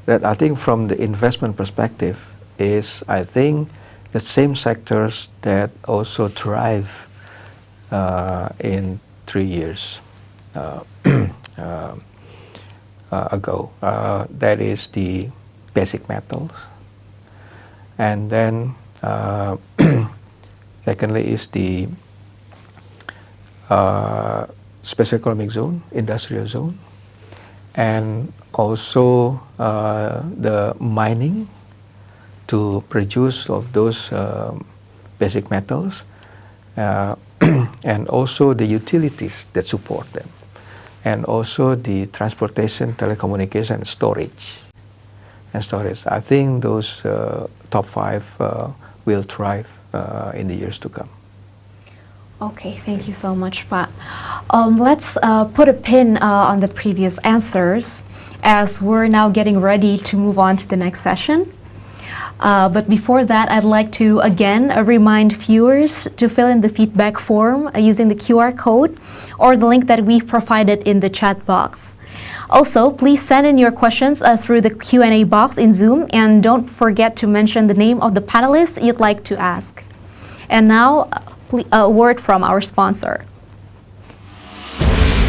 that I think from the investment perspective is, I think, the same sectors that also thrive in 3 years ago. That is the basic metals, And then secondly is the special economic zone, industrial zone, and also the mining to produce of those basic metals, and also the utilities that support them, and also the transportation, telecommunication, storage. I think those top 5 will thrive in the years to come. Okay, thank you so much, Pak. Let's put a pin on the previous answers as we're now getting ready to move on to the next session. But before that, I'd like to again remind viewers to fill in the feedback form using the QR code or the link that we've provided in the chat box. Also, please send in your questions through the Q&A box in Zoom, and don't forget to mention the name of the panelist you'd like to ask. And now, a word from our sponsor.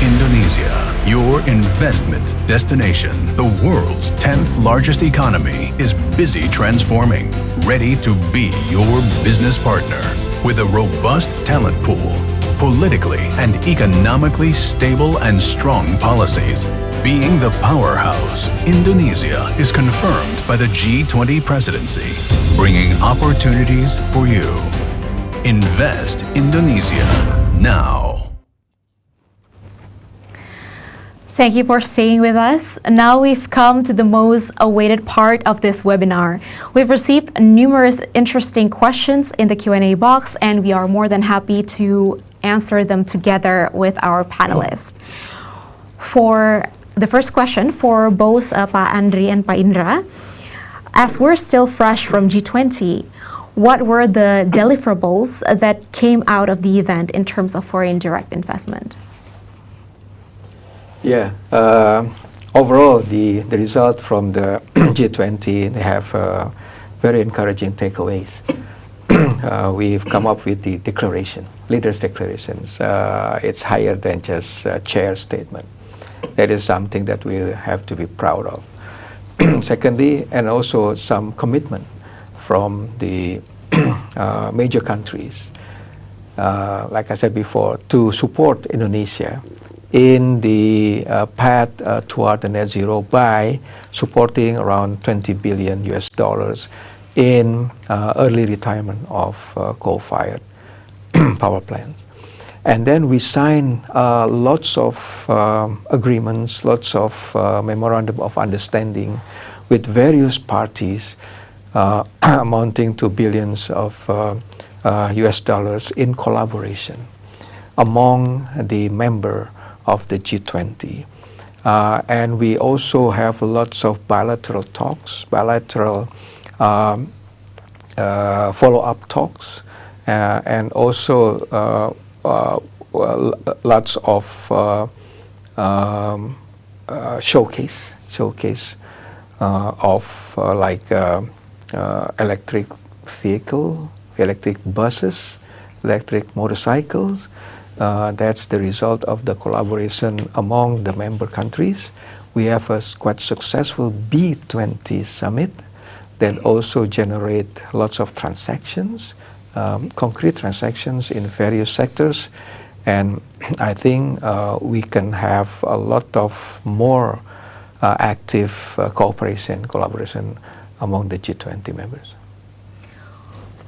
Indonesia, your investment destination. The world's 10th largest economy is busy transforming, ready to be your business partner. With a robust talent pool, politically and economically stable and strong policies. Being the powerhouse, Indonesia is confirmed by the G20 presidency, bringing opportunities for you. Invest Indonesia now. Thank you for staying with us. Now we've come to the most awaited part of this webinar. We've received numerous interesting questions in the Q&A box, and we are more than happy to answer them together with our panelists. For the first question, for both Pak Andry and Pak Indra, as we're still fresh from G20, what were the deliverables that came out of the event in terms of foreign direct investment? Yeah, overall, the result from the G20, they have very encouraging takeaways. We've come up with the declaration, leaders' declarations. It's higher than just a chair statement. That is something that we have to be proud of. Secondly, and also some commitment from the major countries, like I said before, to support Indonesia in the path toward the net zero by supporting around $20 billion in early retirement of coal-fired power plants. And then we signed lots of agreements, lots of memorandum of understanding with various parties amounting to billions of US dollars in collaboration among the member of the G20. And we also have lots of bilateral talks, bilateral follow-up talks, and also lots of showcase of like electric vehicle, electric buses, electric motorcycles. That's the result of the collaboration among the member countries. We have a quite successful B20 summit that also generate lots of transactions, concrete transactions in various sectors. And I think we can have a lot of more active collaboration among the G20 members.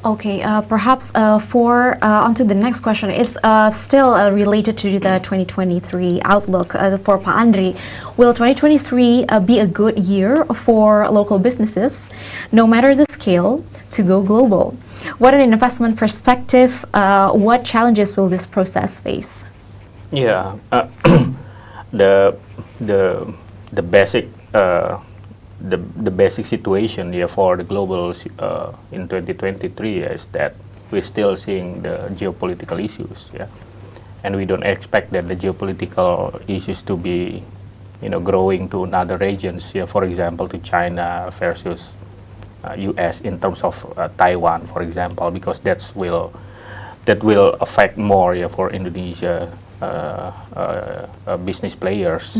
Okay, perhaps onto the next question. It's still related to the 2023 outlook for Pak Andry. Will 2023 be a good year for local businesses, no matter the scale, to go global? What an investment perspective, what challenges will this process face? Yeah, the basic the basic situation here for the global in 2023 is that we're still seeing the geopolitical issues, yeah, and we don't expect that the geopolitical issues to be, growing to other regions, yeah, for example, to China versus U.S. in terms of Taiwan, for example, because that will affect more, yeah, for Indonesia business players.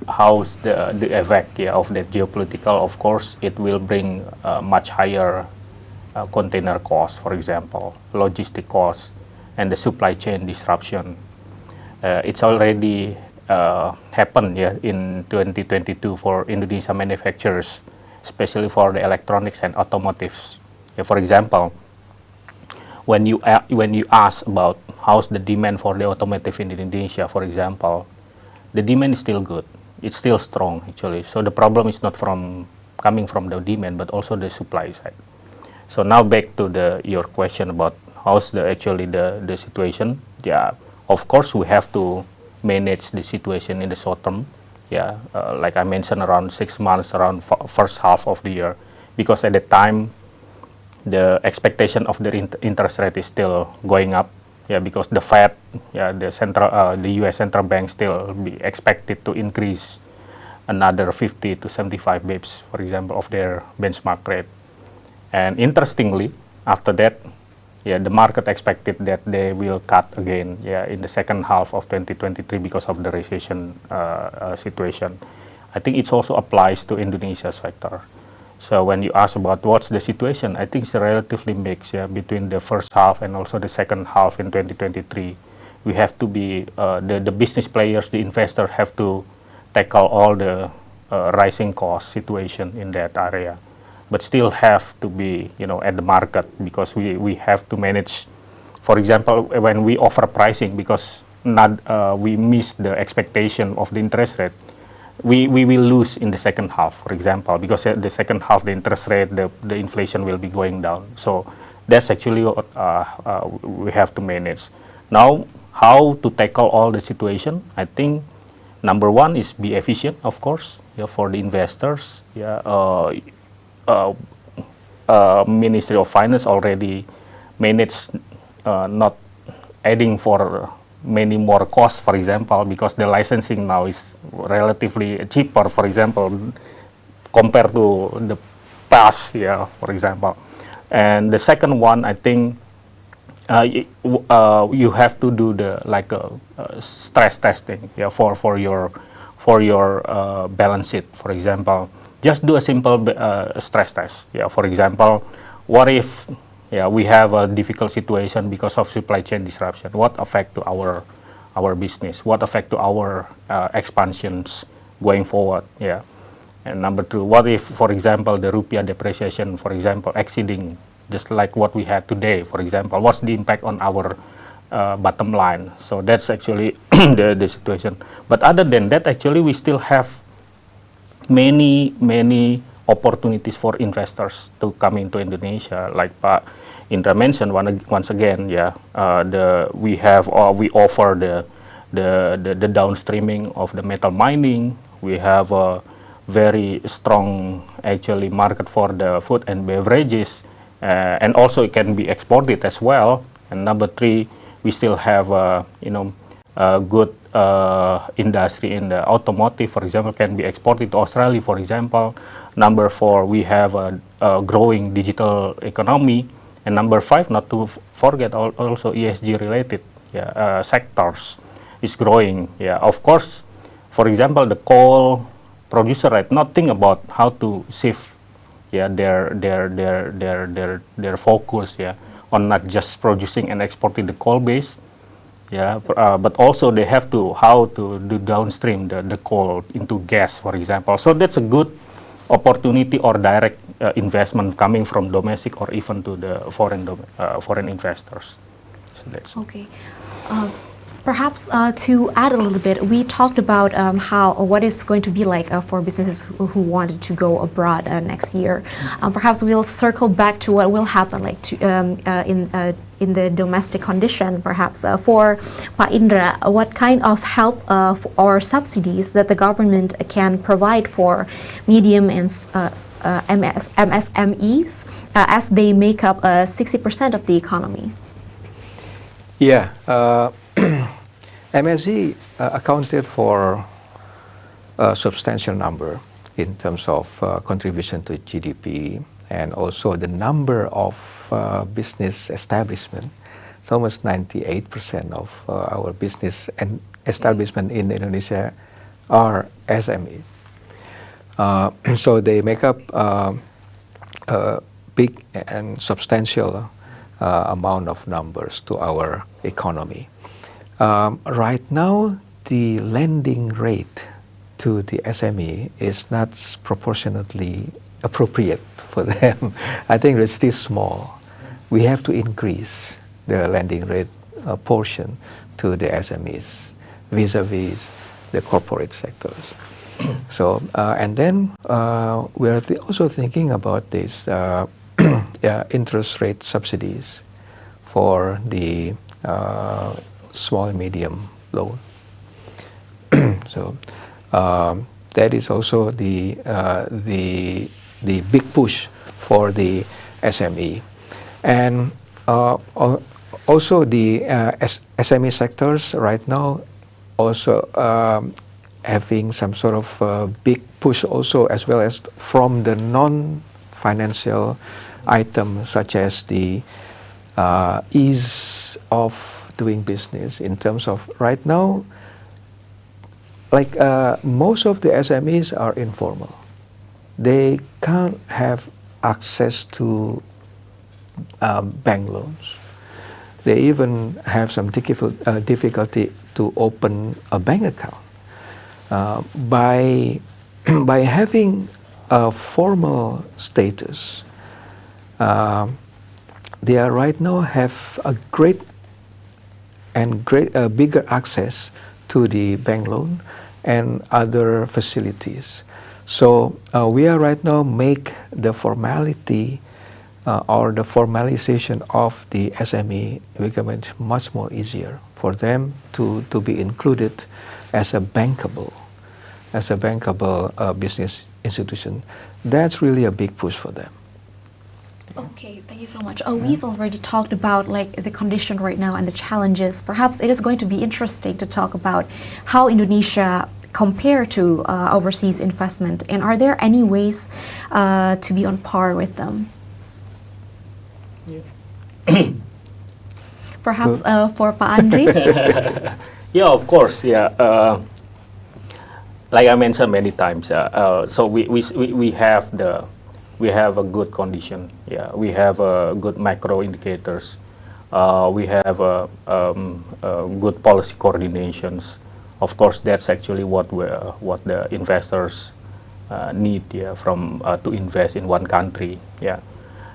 how's the effect of the geopolitical. Of course, it will bring much higher container costs, for example, logistic costs, and the supply chain disruption. It's already happened in 2022 for Indonesia manufacturers, especially for the electronics and automotives. For example, when you ask about how's the demand for the automotive in Indonesia, for example, the demand is still good. It's still strong, actually. So the problem is not coming from the demand, but also the supply side. So now back to your question about how's the situation. Yeah, of course we have to manage the situation in the short term. Yeah, like I mentioned, around 6 months, around first half of the year, because at the time the expectation of the interest rate is still going up. Yeah, because the Fed, the U.S. central bank still be expected to increase another 50 to 75 bips, for example, of their benchmark rate. And interestingly, after that, the market expected that they will cut again, in the second half of 2023 because of the recession situation. I think it also applies to Indonesia's sector. So when you ask about what's the situation, I think it's relatively mixed between the first half and also the second half in 2023. We have to be, the business players, the investors have to tackle all the rising cost situation in that area, but still have to be, at the market, because we have to manage. For example, when we offer pricing, because we miss the expectation of the interest rate, we will lose in the second half, for example, because the second half, the interest rate, the inflation will be going down. So that's actually what we have to manage. Now, how to tackle all the situation? I think number one is be efficient, of course, for the investors. Ministry of Finance already managed not adding for many more costs, for example, because the licensing now is relatively cheaper, for example, compared to the past, for example. And the second one, I think you have to do the stress testing, for your balance sheet, for example. Just do a simple stress test. For example, what if we have a difficult situation because of supply chain disruption? What affect to our business? What affect to our expansions going forward? And number two, what if, for example, the rupiah depreciation, for example, exceeding just like what we have today, for example? What's the impact on our bottom line? So that's actually the situation. But other than that, actually, we still have many opportunities for investors to come into Indonesia, like Pak Indra mentioned once again. We offer the downstreaming of the metal mining. We have a very strong actually market for the food and beverages, and also it can be exported as well. And number three, we still have a good industry in the automotive, for example, can be exported to Australia, for example. Number four, we have a growing digital economy. And number five, not to forget, also ESG related sectors is growing. Of course, for example, the coal producer not think about how to shift their focus on not just producing and exporting the coal base, but also they have to how to do downstream the coal into gas, for example. So that's a good opportunity or direct investment coming from domestic or even to the foreign investors. So that's okay. Perhaps to add a little bit, we talked about what it's going to be like for businesses who wanted to go abroad next year. Perhaps we'll circle back to what will happen in the domestic condition. Perhaps for Pak Indra, what kind of help or subsidies that the government can provide for medium and MSMEs as they make up 60% of the economy? MSE accounted for a substantial number in terms of contribution to GDP and also the number of business establishment. It's almost 98% of our business and establishment in Indonesia are SME. So they make up a big and substantial amount of numbers to our economy. Right now, the lending rate to the SME is not proportionately appropriate for them. I think it's still small. We have to increase the lending rate portion to the SMEs vis-a-vis the corporate sectors. So, and then we're also thinking about this interest rate subsidies for the small and medium loan. So that is also the big push for the SME, and also the SME sectors right now also having some sort of big push also, as well as from the non-financial items such as the ease of doing business in terms of right now, like most of the SMEs are informal. They can't have access to bank loans. They even have some difficulty to open a bank account. By having a formal status, they are right now have a bigger access to the bank loan and other facilities. So we are right now make the formality or the formalization of the SME becoming much more easier for them to be included as a bankable business institution. That's really a big push for them. Okay, thank you so much. We've already talked about like the condition right now and the challenges. Perhaps it is going to be interesting to talk about how Indonesia compare to overseas investment, and are there any ways to be on par with them? Yeah. Perhaps for Pak Andry? Yeah, of course. Yeah, like I mentioned many times. So we have a good condition. Yeah, we have good macro indicators. We have good policy coordinations. Of course, that's actually what the investors need. Yeah, from to invest in one country. Yeah,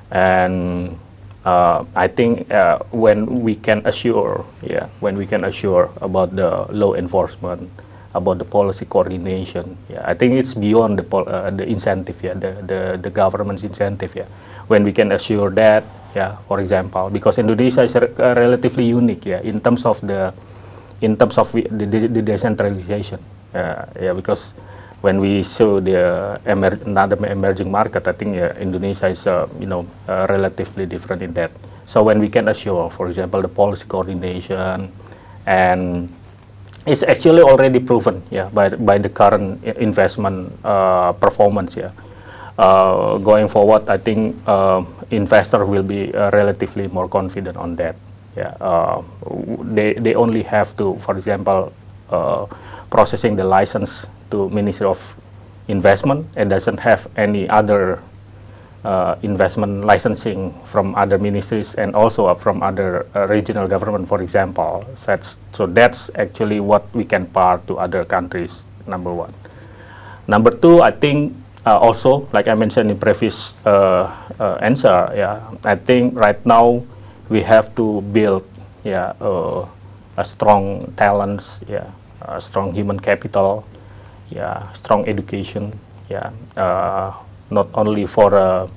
and I think when we can assure about the law enforcement, about the policy coordination, I think it's beyond the incentive, the government's incentive, when we can assure that, for example, because Indonesia is relatively unique, in terms of the decentralization, because when we show the another emerging market, I think Indonesia is relatively different in that. So when we can assure, for example, the policy coordination, and it's actually already proven, by the current investment performance. Going forward, I think investors will be relatively more confident on that. They only have to, for example, processing the license to Ministry of Investment, and doesn't have any other investment licensing from other ministries and also from other regional government, for example. So that's actually what we can par to other countries, number one. Number two, I think also, like I mentioned in previous answer, I think right now we have to build a strong talents, a strong human capital, strong education, not only for a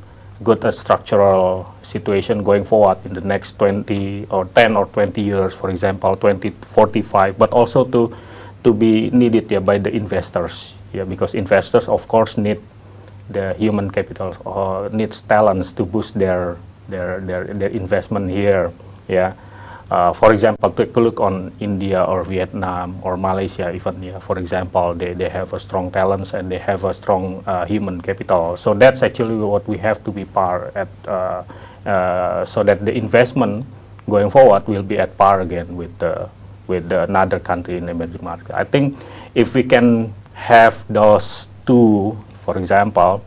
good structural situation going forward in the next 20 or 10 or 20 years, for example, 2045, but also to be needed by the investors, because investors, of course, need the human capital or needs talents to boost their investment here. For example, take a look on India or Vietnam or Malaysia even, for example, they have a strong talents and they have a strong human capital. So that's actually what we have to be par at, so that the investment going forward will be at par again with another country in the emerging market. I think if we can have those two, for example,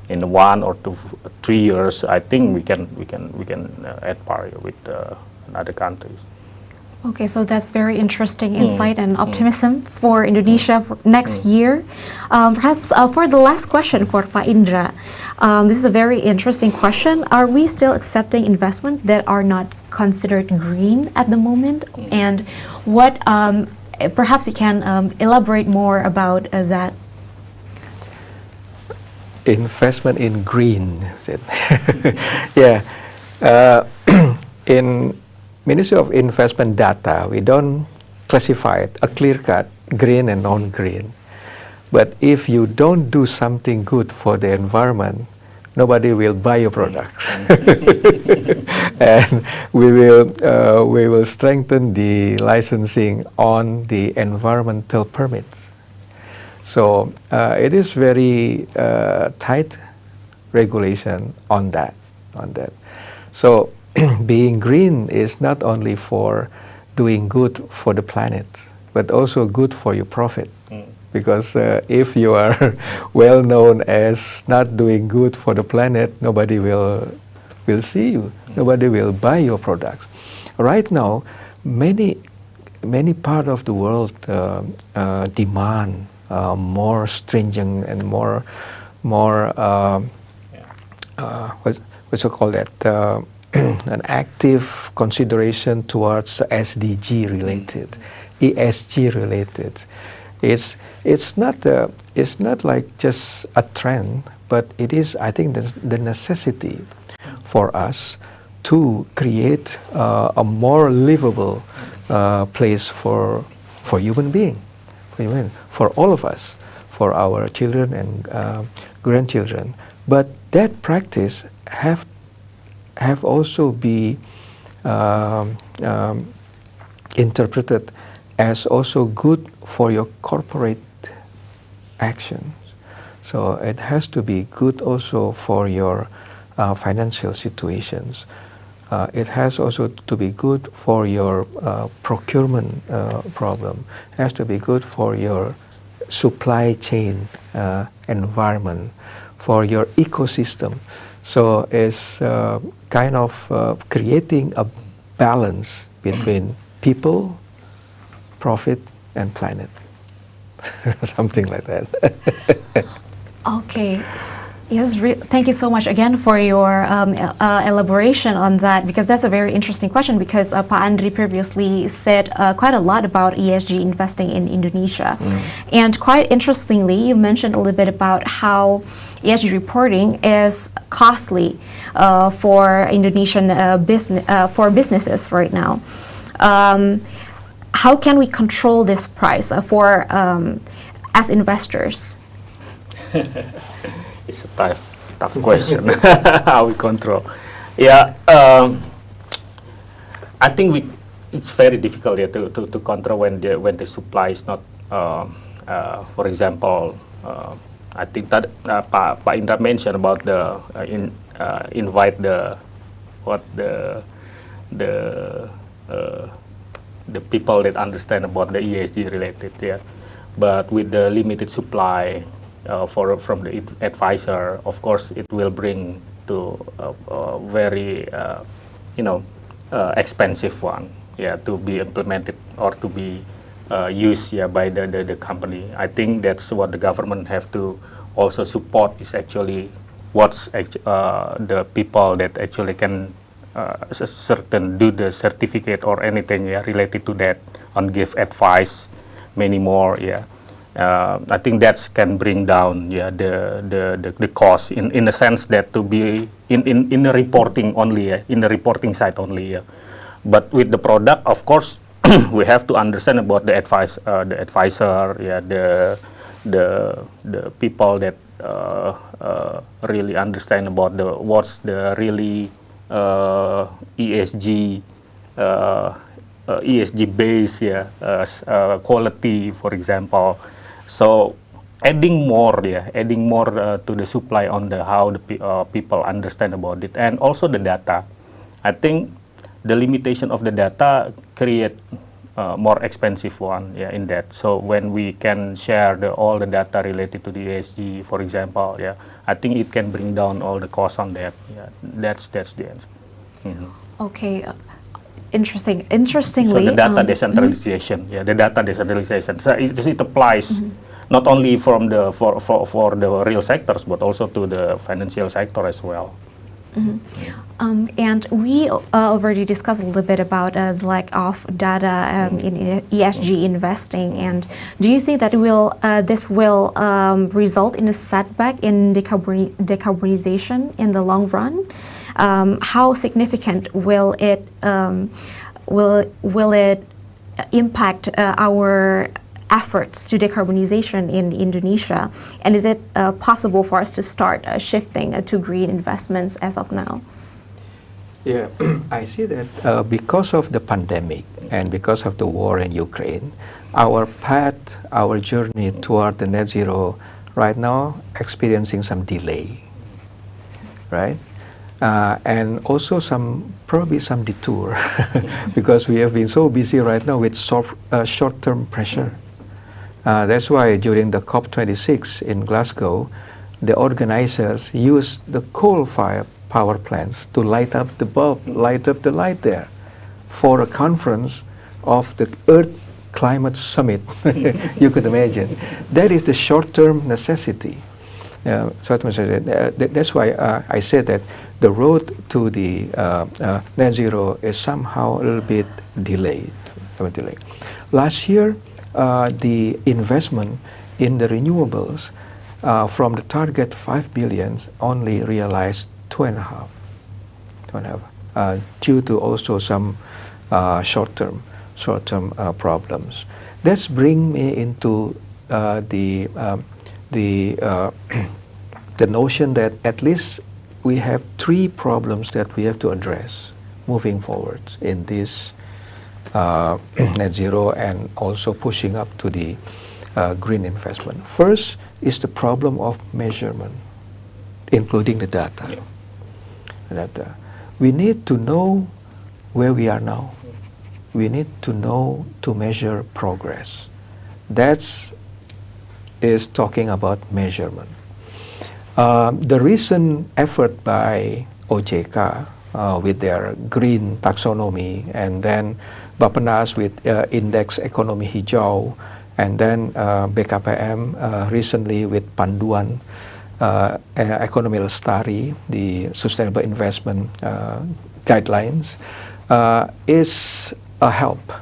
in 1 or 2, 3 years, I think we can at par with other countries. Okay, so that's very interesting insight and optimism for Indonesia for next year. Perhaps for the last question for Pak Indra, this is a very interesting question. Are we still accepting investment that are not considered green at the moment? And what, perhaps you can elaborate more about that. Investment in green, said. Yeah. In Ministry of Investment data, we don't classify it a clear-cut green and non-green. But if you don't do something good for the environment, nobody will buy your products. And we will strengthen the licensing on the environmental permits. So it is very tight regulation on that. So being green is not only for doing good for the planet, but also good for your profit. Because if you are well known as not doing good for the planet, nobody will see you. Nobody will buy your products. Right now, many parts of the world demand more stringent and more what you call that, an active consideration towards SDG related, ESG related. It's not like just a trend, but it is, I think, the necessity for us to create a more livable place for human being, for all of us, for our children and grandchildren. But that practice have also be interpreted as also good for your corporate actions. So it has to be good also for your financial situations. It has also to be good for your procurement problem. It has to be good for your supply chain environment, for your ecosystem. So it's kind of creating a balance between people, profit, and planet. Something like that. Okay. Yes, thank you so much again for your elaboration on that, because that's a very interesting question, because Pak Andry previously said quite a lot about ESG investing in Indonesia. And quite interestingly, you mentioned a little bit about how ESG reporting is costly for Indonesian businesses right now. How can we control this price for as investors? It's a tough question. How we control? Yeah, I think it's very difficult to control when the supply is not. For example, I think that Pak Indra mentioned about the invite the people that understand about the ESG related. Yeah, but with the limited supply. From the advisor, of course, it will bring to a very, expensive one, to be implemented or to be used, by the company. I think that's what the government have to also support, is actually what's the people that actually can do the certificate or anything, related to that, and give advice, many more, I think that can bring down the cost in the sense that to be in the reporting only, in the reporting side only. But with the product, of course, we have to understand about the advisor, the people that really understand about what's the really ESG. ESG base, quality, for example. So adding more to the supply on how the people understand about it, and also the data. I think the limitation of the data create more expensive one, yeah, in that. So when we can share all the data related to the ESG, for example, yeah, I think it can bring down all the costs on that. Yeah, that's the answer. Okay, interestingly. So the data decentralization, yeah, the data decentralization. So it applies not only from the for the real sectors, but also to the financial sector as well. And we already discussed a little bit about the lack of data in ESG investing. And do you think that this will result in a setback in decarbonization in the long run? How significant will it impact our efforts to decarbonization in Indonesia? And is it possible for us to start shifting to green investments as of now? Yeah, I see that because of the pandemic and because of the war in Ukraine, our path, our journey toward the net zero right now experiencing some delay, right? And also probably some detour because we have been so busy right now with short-term pressure. That's why during the COP26 in Glasgow, the organizers used the coal-fired power plants to light up the bulb, light up the light there for a conference of the Earth Climate Summit. You could imagine. That is the short-term necessity. That's why I said that the road to the net zero is somehow a little bit delayed. Last year, the investment in the renewables from the target 5 billion only realized 2.5 due to also some short-term problems. That's bring me into the notion that at least we have 3 problems that we have to address moving forward in this net zero and also pushing up to the green investment. First is the problem of measurement, including the data. Yeah. We need to know where we are now. We need to know to measure progress. That's is talking about measurement. The recent effort by OJK with their green taxonomy, and then Bappenas with index ekonomi hijau, and then BKPM recently with panduan ekonomi lestari, the sustainable investment guidelines, is a help,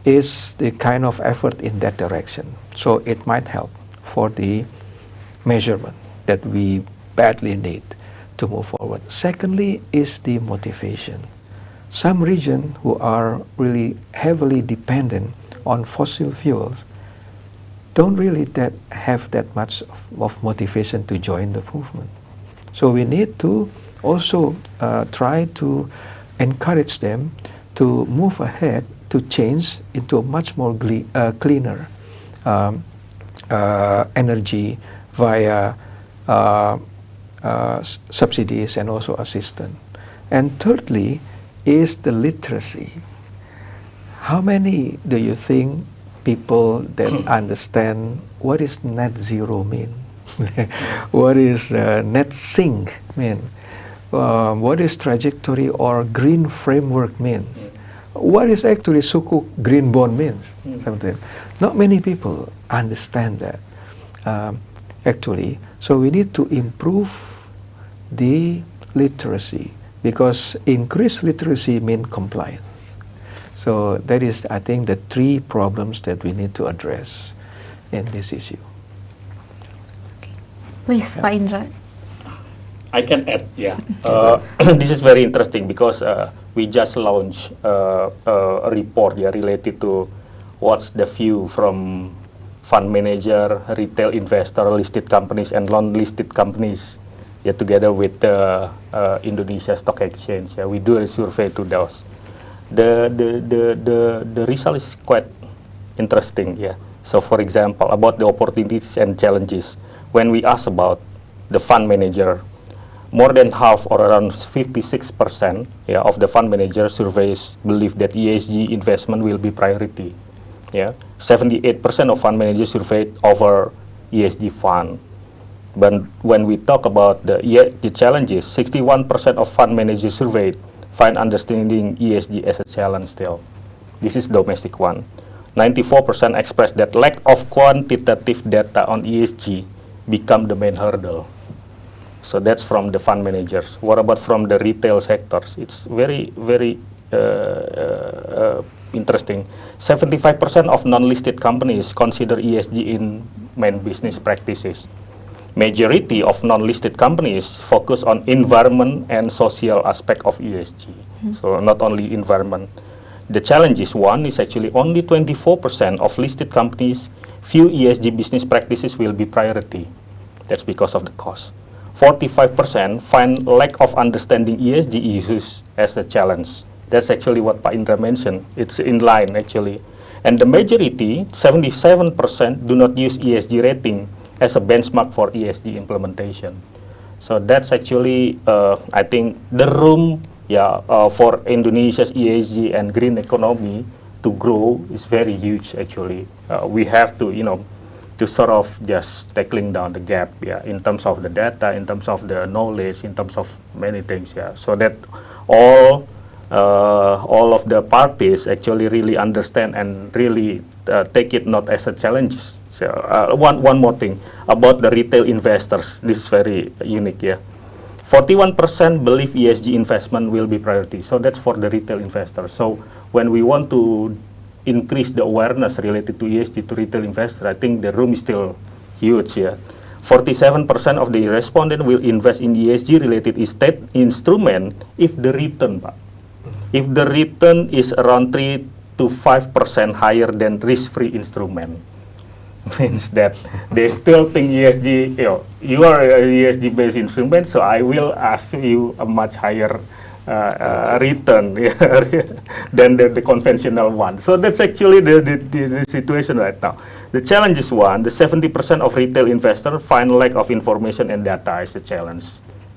is the kind of effort in that direction. So it might help for the measurement that we badly need to move forward. Secondly is the motivation. Some regions who are really heavily dependent on fossil fuels don't really have that much of motivation to join the movement. So we need to also try to encourage them to move ahead, to change into a much more cleaner energy via subsidies and also assistance. And thirdly is the literacy. How many do you think people that understand what is net zero mean? What is net sink mean? What is trajectory or green framework means? What is actually sukuk green bond means? Something. Not many people understand that actually. So we need to improve the literacy, because increased literacy means compliance. So that is, I think, the 3 problems that we need to address in this issue. Please, Pak Indra. I can add, yeah. This is very interesting because we just launched a report related to what's the view from fund manager, retail investor, listed companies, and non-listed companies, together with the Indonesia Stock Exchange. We do a survey to those. The result is quite interesting. So, for example, about the opportunities and challenges, when we ask about the fund manager, more than half, or around 56%, yeah, of the fund manager surveys believe that ESG investment will be priority. Yeah, 78% of fund managers surveyed over ESG fund. But when we talk about the challenges, 61% of fund managers surveyed find understanding ESG as a challenge still. This is domestic one. 94% expressed that lack of quantitative data on ESG become the main hurdle. So that's from the fund managers. What about from the retail sectors? It's very, very interesting. 75% of non-listed companies consider ESG in main business practices. Majority of non-listed companies focus on environment and social aspect of ESG. So not only environment. The challenge is one is actually only 24% of listed companies view ESG business practices will be priority. That's because of the cost. 45% find lack of understanding ESG issues as a challenge. That's actually what Pak Indra mentioned. It's in line actually. And the majority, 77%, do not use ESG rating as a benchmark for ESG implementation. So that's actually, I think, the room for Indonesia's ESG and green economy to grow is very huge actually. We have to, to sort of just tackling down the gap, in terms of the data, in terms of the knowledge, in terms of many things, so that all of the parties actually really understand and really take it not as a challenge. So one more thing about the retail investors. This is very unique, 41% believe ESG investment will be priority. So that's for the retail investors. So when we want to increase the awareness related to ESG to retail investors, I think the room is still huge. 47% of the respondents will invest in ESG related estate instrument if the return, if the return is around 3 to 5% higher than risk-free instrument. Means that they still think ESG, you are an ESG-based instrument, so I will ask you a much higher return than the conventional one. So that's actually the situation right now. The challenge is one, the 70% of retail investors find lack of information and data is a challenge.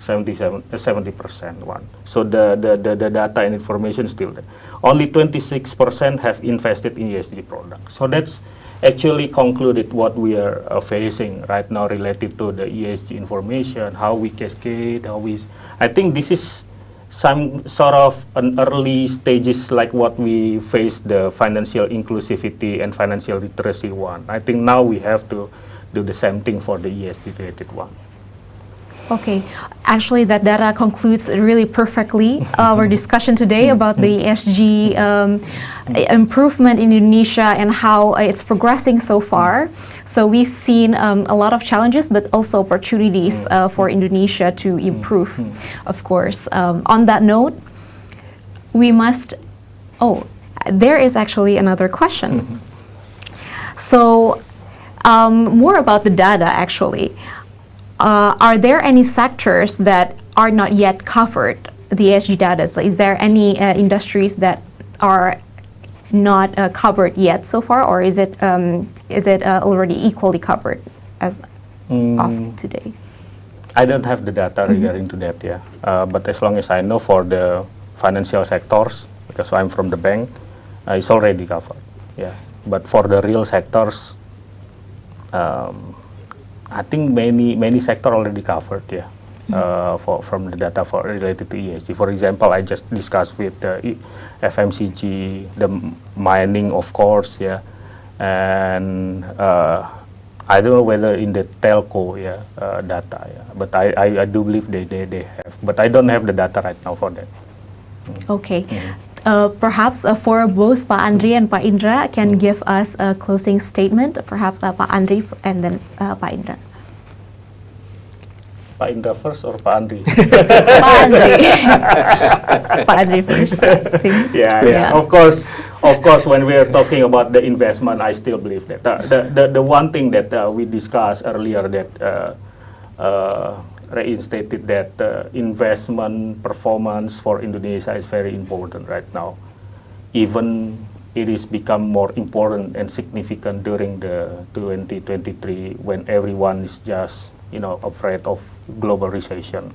70% one. So the data and information is still there. Only 26% have invested in ESG products. So that's actually concluded what we are facing right now related to the ESG information, how we cascade, I think this is some sort of an early stages like what we face the financial inclusivity and financial literacy one. I think now we have to do the same thing for the ESG related one. Okay, actually that data concludes really perfectly our discussion today about the ESG improvement in Indonesia and how it's progressing so far. So we've seen a lot of challenges but also opportunities for Indonesia to improve, of course. On that note, we must, there is actually another question. So more about the data actually. Are there any sectors that are not yet covered, the ESG data? So is there any industries that are not covered yet so far, or is it already equally covered as of today? I don't have the data regarding to that, but as long as I know for the financial sectors, because I'm from the bank, it's already covered, But for the real sectors, I think many sector already covered, from the data for related to ESG. For example, I just discussed with the FMCG, the mining, of course, and I don't know whether in the telco, data, but I do believe they have, but I don't have the data right now for that. Okay. Perhaps for both Pak Andry and Pak Indra can give us a closing statement. Perhaps Pak Andry and then Pak Indra. Pak Indra first or Pak Andry? Pak Andry. Pak Andry first. Of course. When we are talking about the investment, I still believe that the one thing that we discussed earlier that reinstated that investment performance for Indonesia is very important right now. Even it is become more important and significant during the 2023 when everyone is just afraid of global recession.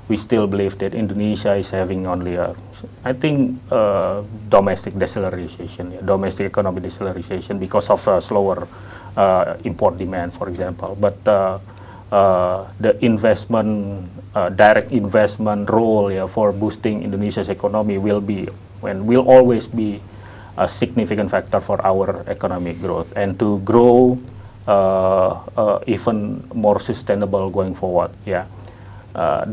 we still believe that Indonesia is having only I think, domestic deceleration, domestic economic deceleration because of slower import demand, for example. But the investment, direct investment role for boosting Indonesia's economy will always be a significant factor for our economic growth and to grow even more sustainable going forward.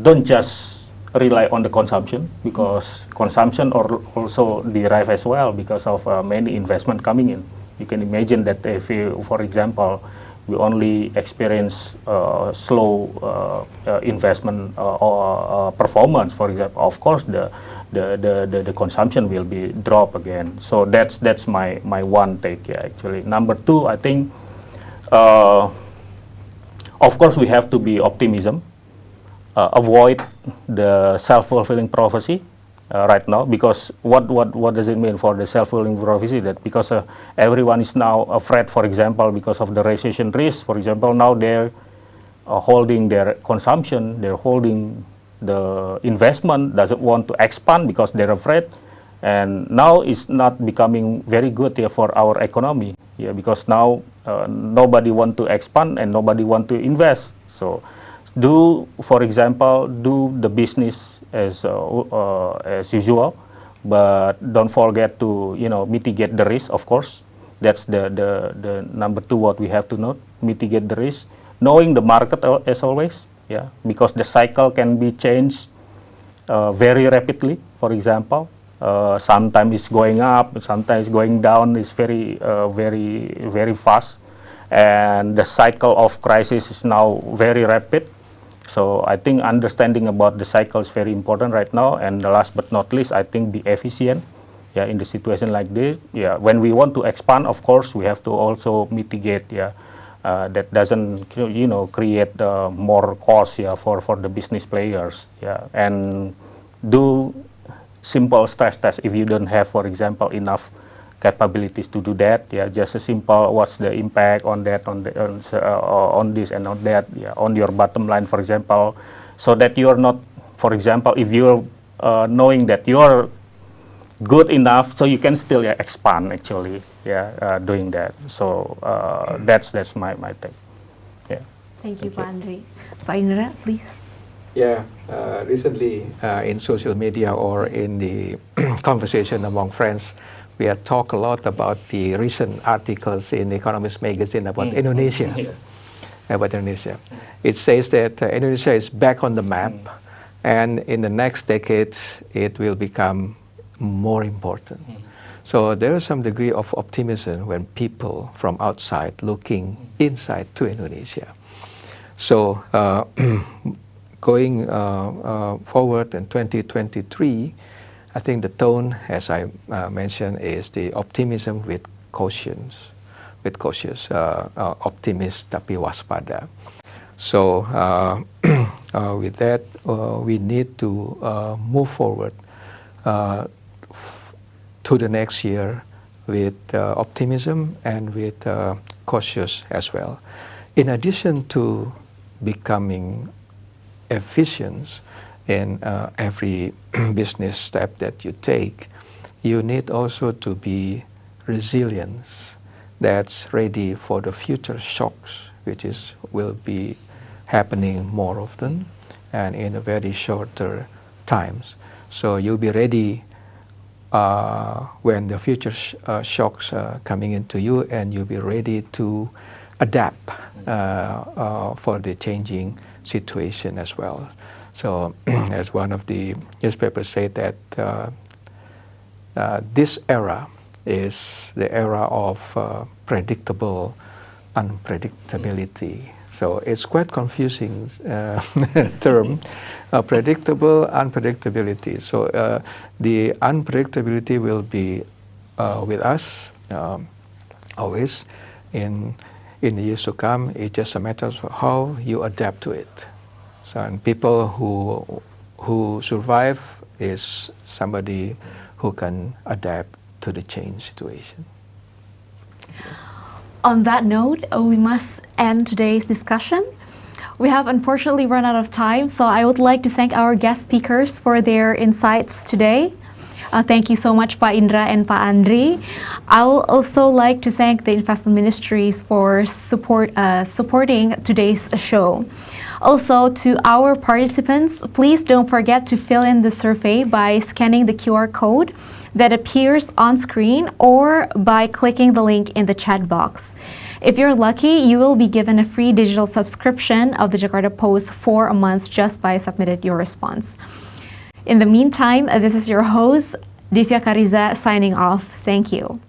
Don't just rely on the consumption, because consumption also derive as well because of many investment coming in. You can imagine that if you, for example, we only experience slow investment or performance, for example, of course the consumption will be drop again. So that's my one take actually. Number two, I think, of course we have to be optimism. Avoid the self-fulfilling prophecy right now, because what does it mean for the self-fulfilling prophecy? That because everyone is now afraid, for example, because of the recession risk, for example, now they're holding their consumption, they're holding the investment, doesn't want to expand because they're afraid, and now it's not becoming very good for our economy, because now nobody want to expand and nobody want to invest. So for example, do the business as usual, but don't forget to mitigate the risk. Of course, that's the number two what we have to note: mitigate the risk, knowing the market as always, because the cycle can be changed very rapidly. For example, sometimes it's going up, sometimes going down. It's very fast, and the cycle of crisis is now very rapid. So I think understanding about the cycle is very important right now. And last but not least, I think be efficient, in the situation like this. When we want to expand, of course, we have to also mitigate, that doesn't create more cost, for the business players, and do simple stress test if you don't have, for example, enough capabilities to do that. Just a simple, what's the impact on that, on this and on that, on your bottom line, for example, so that you're not, for example, if you're knowing that you're good enough, so you can still expand actually, doing that. So that's my take. Thank you, Pak Andry. Pak Indra, please. Recently in social media or in the conversation among friends, we have talked a lot about the recent articles in Economist magazine about Indonesia. About Indonesia. It says that Indonesia is back on the map, and in the next decade it will become more important. So there is some degree of optimism when people from outside looking inside to Indonesia. So going forward in 2023, I think the tone, as I mentioned, is the optimism with cautious, optimist tapi waspada. So with that, we need to move forward to the next year with optimism and with cautious as well. In addition to becoming efficient in every business step that you take, you need also to be resilient, that's ready for the future shocks, which will be happening more often and in a very shorter times. So you'll be ready when the future shocks are coming into you, and you'll be ready to adapt for the changing situation as well. So as one of the newspapers said that this era is the era of predictable unpredictability. So it's quite confusing term, predictable unpredictability. So the unpredictability will be with us always in the years to come. It's just a matter of how you adapt to it. So, and people who survive is somebody who can adapt to the change situation. On that note, we must end today's discussion. We have unfortunately run out of time, so I would like to thank our guest speakers for their insights today. Thank you so much, Pak Indra and Pak Andry. I would also like to thank the investment ministries for supporting today's show. Also, to our participants, please don't forget to fill in the survey by scanning the QR code that appears on screen or by clicking the link in the chat box. If you're lucky, you will be given a free digital subscription of the Jakarta Post for a month just by submitting your response. In the meantime, this is your host, Divya Kariza, signing off. Thank you.